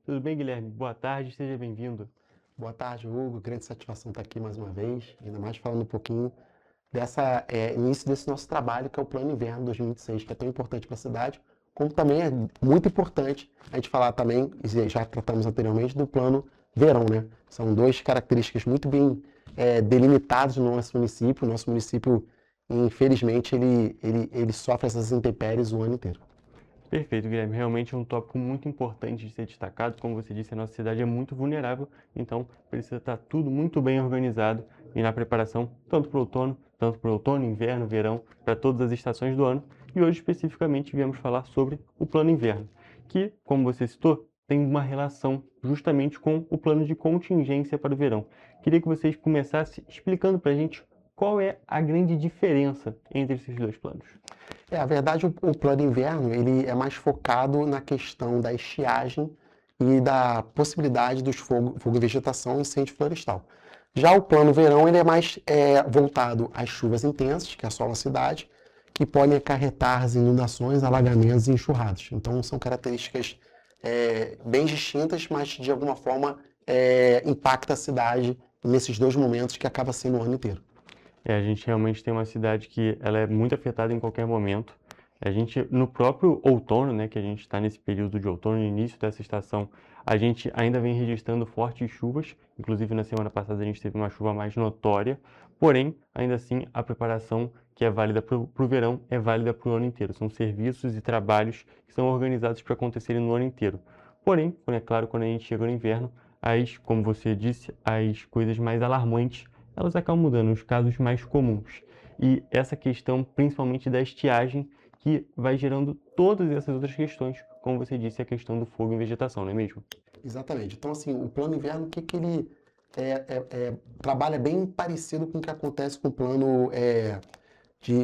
Tudo bem, Guilherme? Boa tarde, seja bem-vindo. Boa tarde, Hugo. Grande satisfação estar aqui mais uma vez, ainda mais falando um pouquinho início desse nosso trabalho, que é o Plano Inverno 2026, que é tão importante para a cidade, como também é muito importante a gente falar também, e já tratamos anteriormente, do Plano Verão, né? São duas características muito bem delimitadas no nosso município. O nosso município, infelizmente, ele sofre essas intempéries o ano inteiro. Perfeito, Guilherme. Realmente é um tópico muito importante de ser destacado. Como você disse, a nossa cidade é muito vulnerável, então precisa estar tudo muito bem organizado e na preparação, tanto para o outono, inverno, verão, para todas as estações do ano. E hoje, especificamente, viemos falar sobre o Plano Inverno, que, como você citou, tem uma relação justamente com o plano de contingência para o verão. Queria que vocês começassem explicando para a gente qual é a grande diferença entre esses dois planos. A verdade, o Plano Inverno ele é mais focado na questão da estiagem e da possibilidade dos fogo e vegetação e incêndio florestal. Já o Plano Verão ele é mais voltado às chuvas intensas, que assolam a cidade, que podem acarretar as inundações, alagamentos e enxurradas. Então, são características bem distintas, mas de alguma forma impacta a cidade nesses dois momentos que acaba sendo o ano inteiro. A gente realmente tem uma cidade que ela é muito afetada em qualquer momento. A gente, no próprio outono, né, que a gente está nesse período de outono, no início dessa estação, a gente ainda vem registrando fortes chuvas. Inclusive, na semana passada, a gente teve uma chuva mais notória. Porém, ainda assim, a preparação que é válida para o verão é válida para o ano inteiro. São serviços e trabalhos que são organizados para acontecerem no ano inteiro. Porém, é claro, quando a gente chega no inverno, como você disse, as coisas mais alarmantes elas acabam mudando, os casos mais comuns. E essa questão, principalmente da estiagem, que vai gerando todas essas outras questões, como você disse, a questão do fogo em vegetação, não é mesmo? Exatamente. Então, assim, o Plano Inverno, o que ele trabalha bem parecido com o que acontece com o plano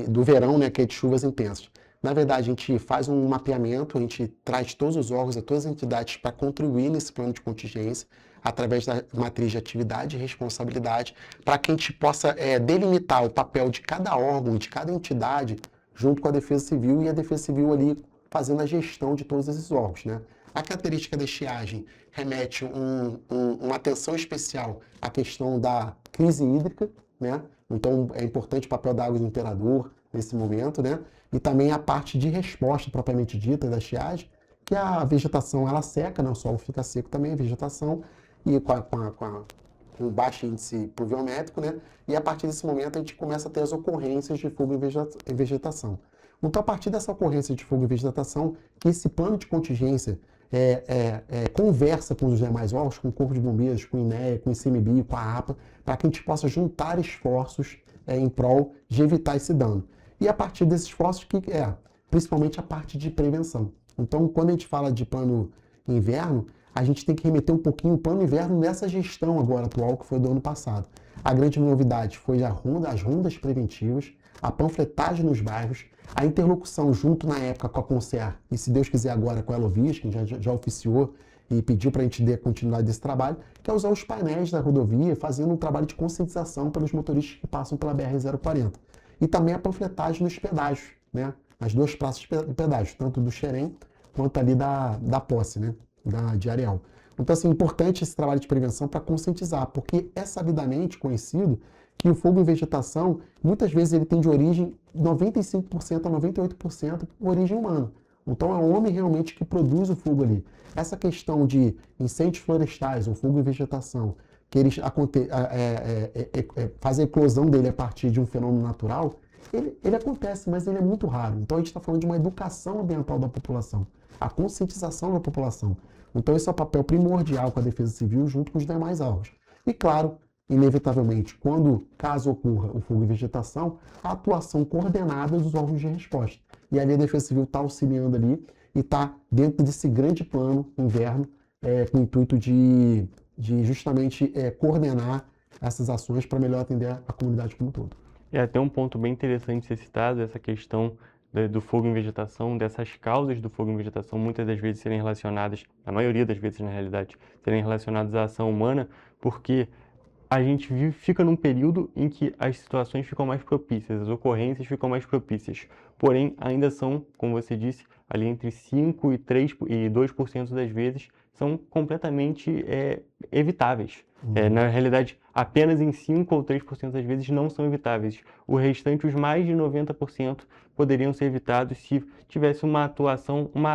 do verão, né, que é de chuvas intensas. Na verdade, a gente faz um mapeamento, a gente traz todos os órgãos e todas as entidades para contribuir nesse plano de contingência, através da matriz de atividade e responsabilidade, para que a gente possa delimitar o papel de cada órgão, de cada entidade, junto com a Defesa Civil, e a Defesa Civil ali fazendo a gestão de todos esses órgãos, né? A característica da estiagem remete uma atenção especial à questão da crise hídrica, né? Então é importante o papel da água do imperador nesse momento, né? E também a parte de resposta propriamente dita da estiagem, que a vegetação ela seca, né? O solo fica seco também, a vegetação, e com baixo índice pluviométrico, né? E a partir desse momento a gente começa a ter as ocorrências de fogo em vegetação. Então, a partir dessa ocorrência de fogo em vegetação, que esse plano de contingência conversa com os demais órgãos, com o Corpo de Bombeiros, com o INEA, com o ICMBio, com a APA, para que a gente possa juntar esforços em prol de evitar esse dano. E a partir desses esforços, principalmente a parte de prevenção. Então, quando a gente fala de plano inverno, a gente tem que remeter um pouquinho o plano inverno nessa gestão agora atual, que foi do ano passado. A grande novidade foi as rondas preventivas, a panfletagem nos bairros, a interlocução junto na época com a Concer, e se Deus quiser agora com a Elovias, que já oficiou e pediu para a gente dar continuidade desse trabalho, que é usar os painéis da rodovia, fazendo um trabalho de conscientização pelos motoristas que passam pela BR-040. E também a panfletagem nos pedágios, né? As duas praças de pedágio, tanto do Xerém quanto ali da Posse, né? De Areal. Então, assim, é importante esse trabalho de prevenção para conscientizar, porque é sabidamente conhecido que o fogo em vegetação, muitas vezes ele tem de origem 95% a 98% origem humana. Então, é o homem realmente que produz o fogo ali. Essa questão de incêndios florestais ou fogo em vegetação, que eles fazem a eclosão dele a partir de um fenômeno natural, ele acontece, mas ele é muito raro. Então, a gente está falando de uma educação ambiental da população, a conscientização da população. Então, esse é o papel primordial com a Defesa Civil junto com os demais órgãos. E, claro, inevitavelmente, caso ocorra o fogo em vegetação, a atuação coordenada dos órgãos de resposta. E ali a Defesa Civil está auxiliando ali e está dentro desse grande plano inverno, com o intuito de justamente coordenar essas ações para melhor atender a comunidade como um todo. É até um ponto bem interessante ser citado, essa questão do fogo em vegetação, dessas causas do fogo em vegetação, muitas das vezes serem relacionadas, a maioria das vezes na realidade, serem relacionadas à ação humana, porque a gente fica num período em que as situações ficam mais propícias, as ocorrências ficam mais propícias, porém ainda são, como você disse, ali entre 5% e 2% das vezes são completamente evitáveis. Na realidade, apenas em 5% ou 3% das vezes não são evitáveis. O restante, os mais de 90%, poderiam ser evitados se tivesse uma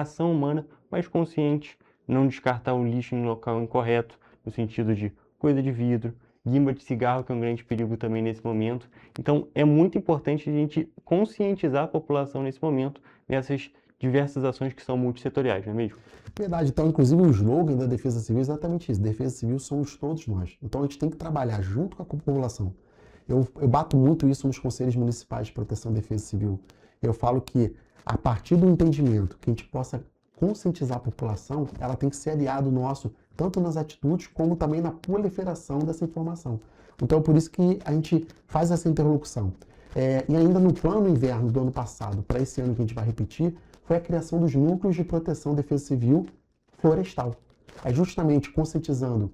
ação humana mais consciente, não descartar o lixo em local incorreto, no sentido de coisa de vidro, guimba de cigarro, que é um grande perigo também nesse momento. Então, é muito importante a gente conscientizar a população nesse momento, nessas diversas ações que são multissetoriais, não é mesmo? Verdade. Então, inclusive, o slogan da Defesa Civil é exatamente isso. Defesa Civil somos todos nós. Então, a gente tem que trabalhar junto com a população. Eu bato muito isso nos conselhos municipais de proteção e defesa civil. Eu falo que, a partir do entendimento que a gente possa conscientizar a população, ela tem que ser aliado nosso, tanto nas atitudes, como também na proliferação dessa informação. Então, por isso que a gente faz essa interlocução. E ainda no plano inverno do ano passado, para esse ano que a gente vai repetir, foi a criação dos núcleos de proteção e defesa civil florestal. É justamente conscientizando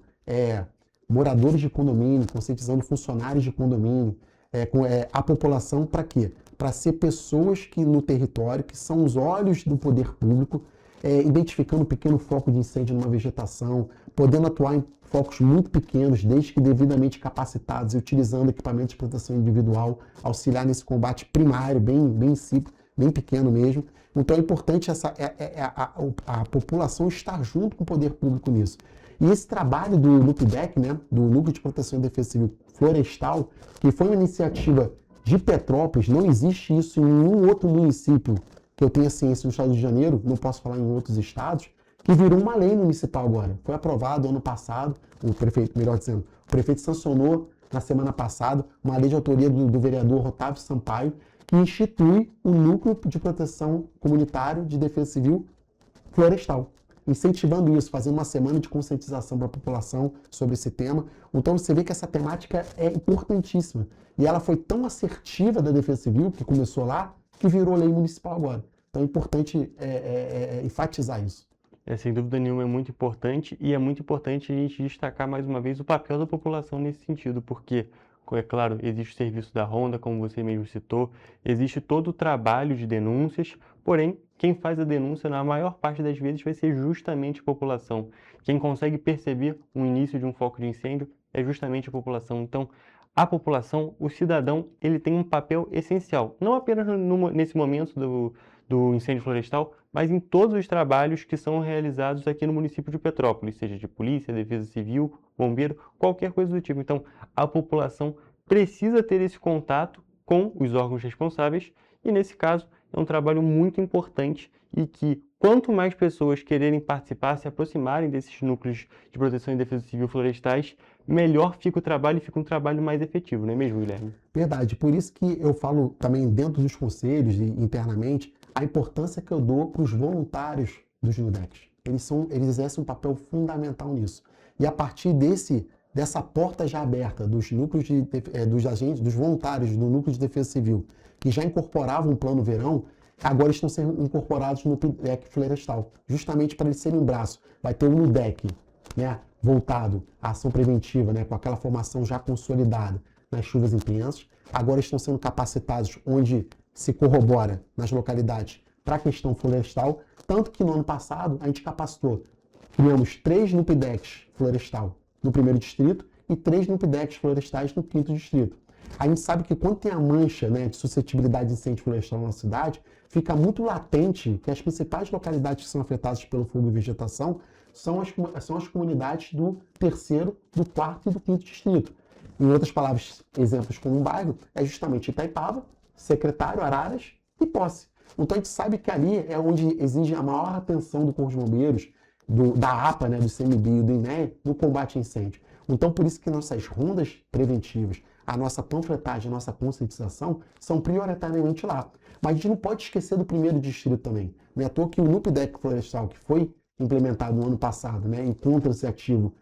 moradores de condomínio, conscientizando funcionários de condomínio, a população para quê? Para ser pessoas que no território, que são os olhos do poder público, identificando um pequeno foco de incêndio numa vegetação, podendo atuar em focos muito pequenos, desde que devidamente capacitados e utilizando equipamentos de proteção individual, auxiliar nesse combate primário, bem pequeno mesmo. Então é importante a população estar junto com o poder público nisso. E esse trabalho do NUPDEC, né, do Núcleo de Proteção e Defesa Civil Florestal, que foi uma iniciativa de Petrópolis, não existe isso em nenhum outro município que eu tenha ciência no estado do Rio de Janeiro, não posso falar em outros estados, que virou uma lei municipal agora. Foi aprovado ano passado, o prefeito sancionou na semana passada uma lei de autoria do vereador Otávio Sampaio, que institui o Núcleo de Proteção Comunitário de Defesa Civil Florestal, incentivando isso, fazendo uma semana de conscientização para a população sobre esse tema. Então você vê que essa temática é importantíssima. E ela foi tão assertiva da Defesa Civil, que começou lá, que virou lei municipal agora. Então é importante enfatizar isso. Sem dúvida nenhuma é muito importante, e é muito importante a gente destacar mais uma vez o papel da população nesse sentido, porque, é claro, existe o serviço da Ronda, como você mesmo citou, existe todo o trabalho de denúncias, porém, quem faz a denúncia, na maior parte das vezes, vai ser justamente a população. Quem consegue perceber o início de um foco de incêndio é justamente a população. Então, a população, o cidadão, ele tem um papel essencial, não apenas nesse momento do incêndio florestal, mas em todos os trabalhos que são realizados aqui no município de Petrópolis, seja de polícia, defesa civil, bombeiro, qualquer coisa do tipo. Então, a população precisa ter esse contato com os órgãos responsáveis e, nesse caso, é um trabalho muito importante e que, quanto mais pessoas quererem participar, se aproximarem desses núcleos de proteção e defesa civil florestais, melhor fica o trabalho e fica um trabalho mais efetivo, não é mesmo, Guilherme? Verdade. Por isso que eu falo também dentro dos conselhos e internamente a importância que eu dou para os voluntários dos NUDECs. Eles exercem um papel fundamental nisso. E a partir dessa porta já aberta dos núcleos dos voluntários do Núcleo de Defesa Civil, que já incorporavam o Plano Verão, agora estão sendo incorporados no NUPDEC Florestal, justamente para eles serem um braço. Vai ter o NUDEC, né, voltado à ação preventiva, né, com aquela formação já consolidada nas chuvas intensas. Agora estão sendo capacitados onde se corrobora nas localidades para a questão florestal, tanto que no ano passado a gente capacitou, criamos 3 NUPDECs florestal no 1º distrito e 3 NUPDECs florestais no 5º distrito. A gente sabe que quando tem a mancha, né, de suscetibilidade de incêndio florestal na cidade, fica muito latente que as principais localidades que são afetadas pelo fogo e vegetação são as comunidades do 3º, do 4º e do 5º distrito. Em outras palavras, exemplos como um bairro, é justamente Itaipava, Secretário, Araras e Posse. Então a gente sabe que ali é onde exige a maior atenção do Corpo de Bombeiros, da APA, né, do CMB e do INEA, no combate a incêndio. Então por isso que nossas rondas preventivas, a nossa panfletagem, a nossa conscientização são prioritariamente lá. Mas a gente não pode esquecer do 1º distrito também. Não é à toa que o NUPDEC Florestal, que foi implementado no ano passado, né, encontra-se ativo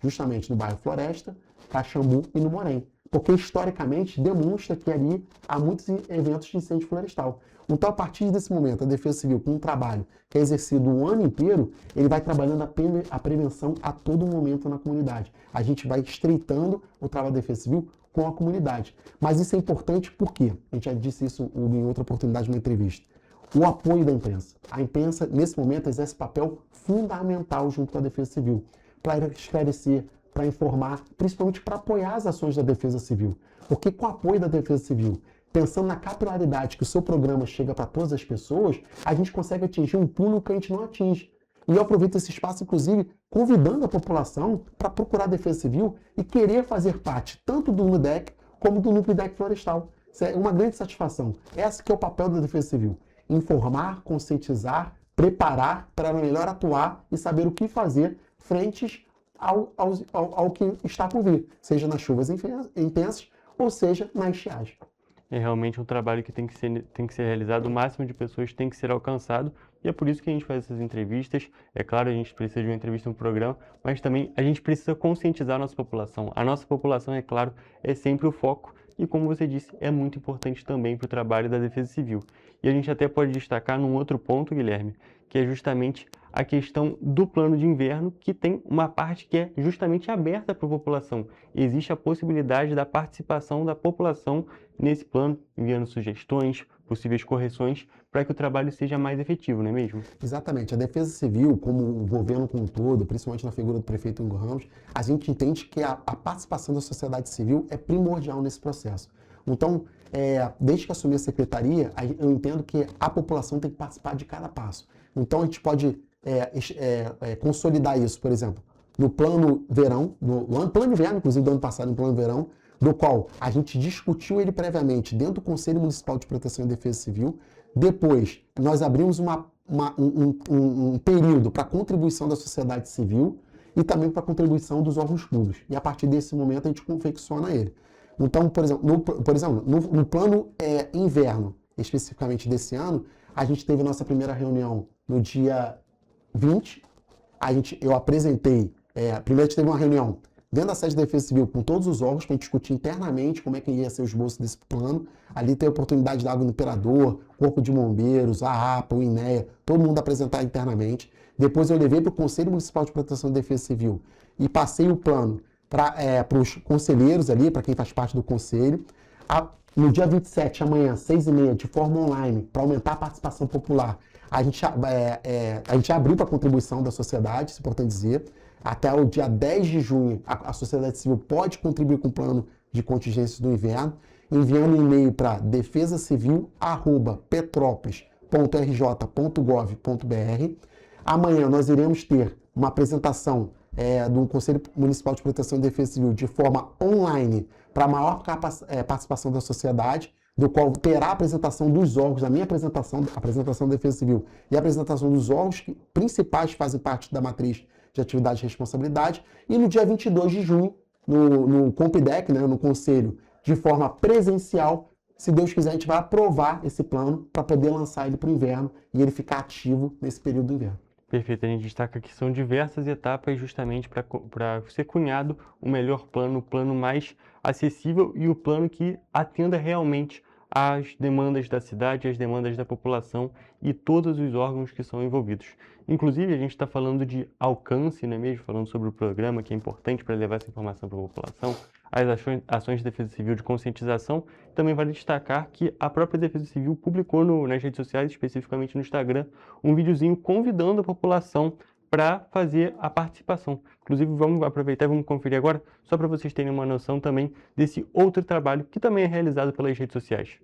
justamente no bairro Floresta, Caxambu e no Morém. Porque historicamente demonstra que ali há muitos eventos de incêndio florestal. Então, a partir desse momento, a Defesa Civil, com um trabalho que é exercido o ano inteiro, ele vai trabalhando a prevenção a todo momento na comunidade. A gente vai estreitando o trabalho da Defesa Civil com a comunidade. Mas isso é importante porque, a gente já disse isso em outra oportunidade, numa entrevista, o apoio da imprensa. A imprensa, nesse momento, exerce papel fundamental junto com a Defesa Civil, para esclarecer, para informar, principalmente para apoiar as ações da Defesa Civil. Porque com o apoio da Defesa Civil, pensando na capilaridade que o seu programa chega para todas as pessoas, a gente consegue atingir um público que a gente não atinge. E eu aproveito esse espaço, inclusive, convidando a população para procurar a Defesa Civil e querer fazer parte tanto do NUDEC como do Núcleo IDEC Florestal. Isso é uma grande satisfação. Esse que é o papel da Defesa Civil. Informar, conscientizar, preparar para melhor atuar e saber o que fazer frente ao que está por vir, seja nas chuvas intensas ou seja na estiagem. É realmente um trabalho que tem que ser realizado, o máximo de pessoas tem que ser alcançado, e é por isso que a gente faz essas entrevistas. É claro, a gente precisa de uma entrevista no programa, mas também a gente precisa conscientizar a nossa população. A nossa população, é claro, é sempre o foco, e como você disse, é muito importante também para o trabalho da Defesa Civil. E a gente até pode destacar num outro ponto, Guilherme, que é justamente a questão do plano de inverno, que tem uma parte que é justamente aberta para a população. Existe a possibilidade da participação da população nesse plano, enviando sugestões, possíveis correções, para que o trabalho seja mais efetivo, não é mesmo? Exatamente. A Defesa Civil, como o governo como um todo, principalmente na figura do prefeito Hugo Ramos, a gente entende que a participação da sociedade civil é primordial nesse processo. Então, desde que assumi a secretaria, eu entendo que a população tem que participar de cada passo. Então, a gente pode consolidar isso, por exemplo, no plano verão, no plano inverno, inclusive do ano passado, no plano verão, do qual a gente discutiu ele previamente dentro do Conselho Municipal de Proteção e Defesa Civil. Depois, nós abrimos um período para contribuição da sociedade civil e também para contribuição dos órgãos públicos. E a partir desse momento a gente confecciona ele. Então, por exemplo, no plano inverno, especificamente desse ano, a gente teve nossa primeira reunião no dia 20. Eu apresentei, primeiro a gente teve uma reunião dentro da sede da Defesa Civil com todos os órgãos para a gente discutir internamente como é que ia ser os bolsos desse plano. Ali tem a oportunidade da Água do Imperador, Corpo de Bombeiros, a APA, o INEA, todo mundo apresentar internamente. Depois eu levei para o Conselho Municipal de Proteção e Defesa Civil e passei o plano para os conselheiros ali, para quem faz parte do conselho. No dia 27, amanhã, 6h30, de forma online, para aumentar a participação popular, a gente abriu para a contribuição da sociedade, isso é importante dizer. Até o dia 10 de junho, a sociedade civil pode contribuir com o plano de contingências do inverno, enviando um e-mail para defesacivil@petrópolis.rj.gov.br. Amanhã nós iremos ter uma apresentação do Conselho Municipal de Proteção e Defesa Civil de forma online para maior participação da sociedade, do qual terá a apresentação dos órgãos, a minha apresentação, a apresentação da Defesa Civil e a apresentação dos órgãos principais que fazem parte da matriz de atividade e responsabilidade. E no dia 22 de junho, no COMPIDEC, no Conselho, de forma presencial, se Deus quiser, a gente vai aprovar esse plano para poder lançar ele para o inverno e ele ficar ativo nesse período do inverno. Perfeito, a gente destaca que são diversas etapas justamente para ser cunhado o melhor plano, o plano mais acessível e o plano que atenda realmente às demandas da cidade, às demandas da população e todos os órgãos que são envolvidos. Inclusive, a gente está falando de alcance, não é mesmo? Falando sobre o programa, que é importante para levar essa informação para a população, as ações de Defesa Civil de conscientização. Também vale destacar que a própria Defesa Civil publicou nas redes sociais, especificamente no Instagram, um videozinho convidando a população para fazer a participação. Inclusive, vamos aproveitar e vamos conferir agora, só para vocês terem uma noção também desse outro trabalho que também é realizado pelas redes sociais.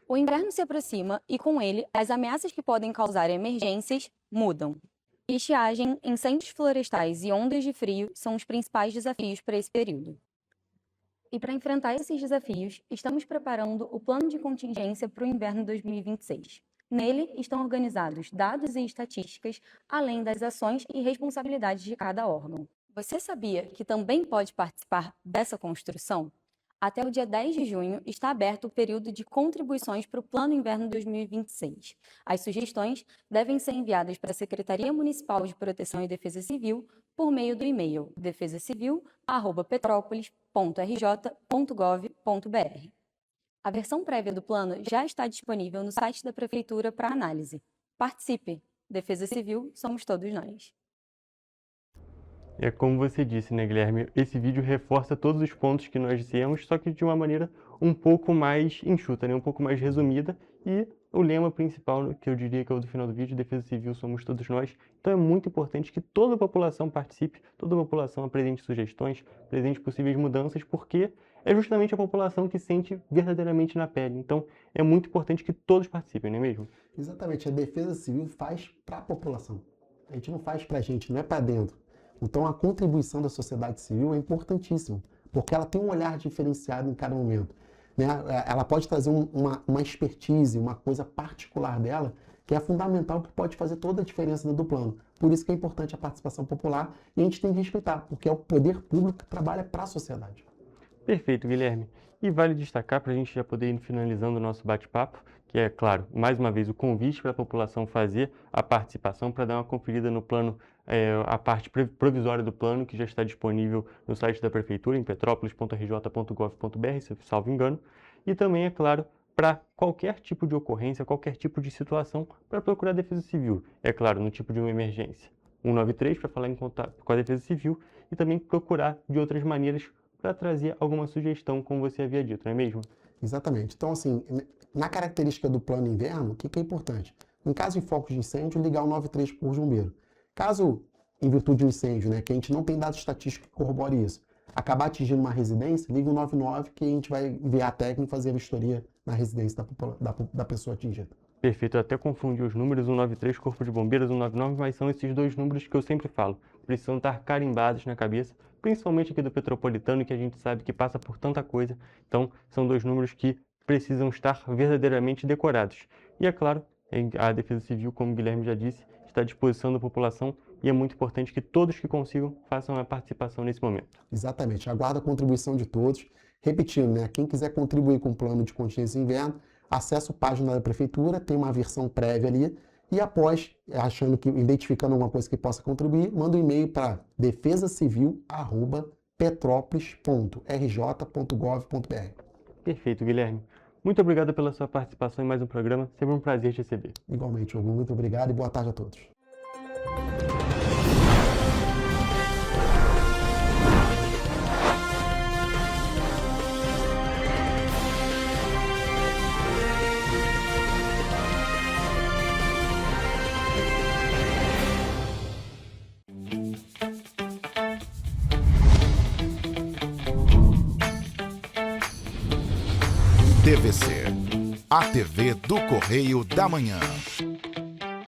O inverno se aproxima e, com ele, as ameaças que podem causar emergências mudam. Estiagem, incêndios florestais e ondas de frio são os principais desafios para esse período. E para enfrentar esses desafios, estamos preparando o plano de contingência para o inverno 2026. Nele estão organizados dados e estatísticas, além das ações e responsabilidades de cada órgão. Você sabia que também pode participar dessa construção? Até o dia 10 de junho está aberto o período de contribuições para o Plano Inverno 2026. As sugestões devem ser enviadas para a Secretaria Municipal de Proteção e Defesa Civil por meio do e-mail defesacivil@petrópolis.rj.gov.br. A versão prévia do plano já está disponível no site da Prefeitura para análise. Participe! Defesa Civil, somos todos nós. É como você disse, né, Guilherme? Esse vídeo reforça todos os pontos que nós dissemos, só que de uma maneira um pouco mais enxuta, né? Um pouco mais resumida. E o lema principal, que eu diria que é o do final do vídeo, Defesa Civil somos todos nós. Então é muito importante que toda a população participe, toda a população apresente sugestões, apresente possíveis mudanças, porque é justamente a população que sente verdadeiramente na pele. Então é muito importante que todos participem, não é mesmo? Exatamente, a Defesa Civil faz para a população. A gente não faz para a gente, não é para dentro. Então a contribuição da sociedade civil é importantíssima, porque ela tem um olhar diferenciado em cada momento, né? Ela pode trazer uma expertise, uma coisa particular dela, que é fundamental, que pode fazer toda a diferença dentro do plano. Por isso que é importante a participação popular e a gente tem que respeitar, porque é o poder público que trabalha para a sociedade. Perfeito, Guilherme. E vale destacar, para a gente já poder ir finalizando o nosso bate-papo, que é, claro, mais uma vez o convite para a população fazer a participação, para dar uma conferida no plano, a parte provisória do plano, que já está disponível no site da Prefeitura, em petrópolis.rj.gov.br, se salvo engano. E também, é claro, para qualquer tipo de ocorrência, qualquer tipo de situação, para procurar a Defesa Civil. É claro, no tipo de uma emergência. 193 para falar em contato com a Defesa Civil e também procurar de outras maneiras para trazer alguma sugestão, como você havia dito, não é mesmo? Exatamente. Então, assim, na característica do plano inverno, o que é importante? Em caso de focos de incêndio, ligar o 93 para o bombeiro. Caso, em virtude de um incêndio, né, que a gente não tem dados estatísticos que corroborem isso, acabar atingindo uma residência, liga o 99 que a gente vai enviar a técnica e fazer a vistoria na residência da pessoa atingida. Perfeito, eu até confundi os números, 193, Corpo de Bombeiros, 199, mas são esses dois números que eu sempre falo. Precisam estar carimbados na cabeça, principalmente aqui do Petropolitano, que a gente sabe que passa por tanta coisa. Então, são dois números que precisam estar verdadeiramente decorados. E, é claro, a Defesa Civil, como o Guilherme já disse, está à disposição da população e é muito importante que todos que consigam façam a participação nesse momento. Exatamente, aguardo a contribuição de todos. Repetindo, né, quem quiser contribuir com o plano de contingência inverno, acessa a página da Prefeitura, tem uma versão prévia ali, e após, identificando alguma coisa que possa contribuir, manda um e-mail para defesacivil@petrópolis.rj.gov.br. Perfeito, Guilherme. Muito obrigado pela sua participação em mais um programa. Sempre um prazer te receber. Igualmente, Hugo. Muito obrigado e boa tarde a todos. TVC, a TV do Correio da Manhã.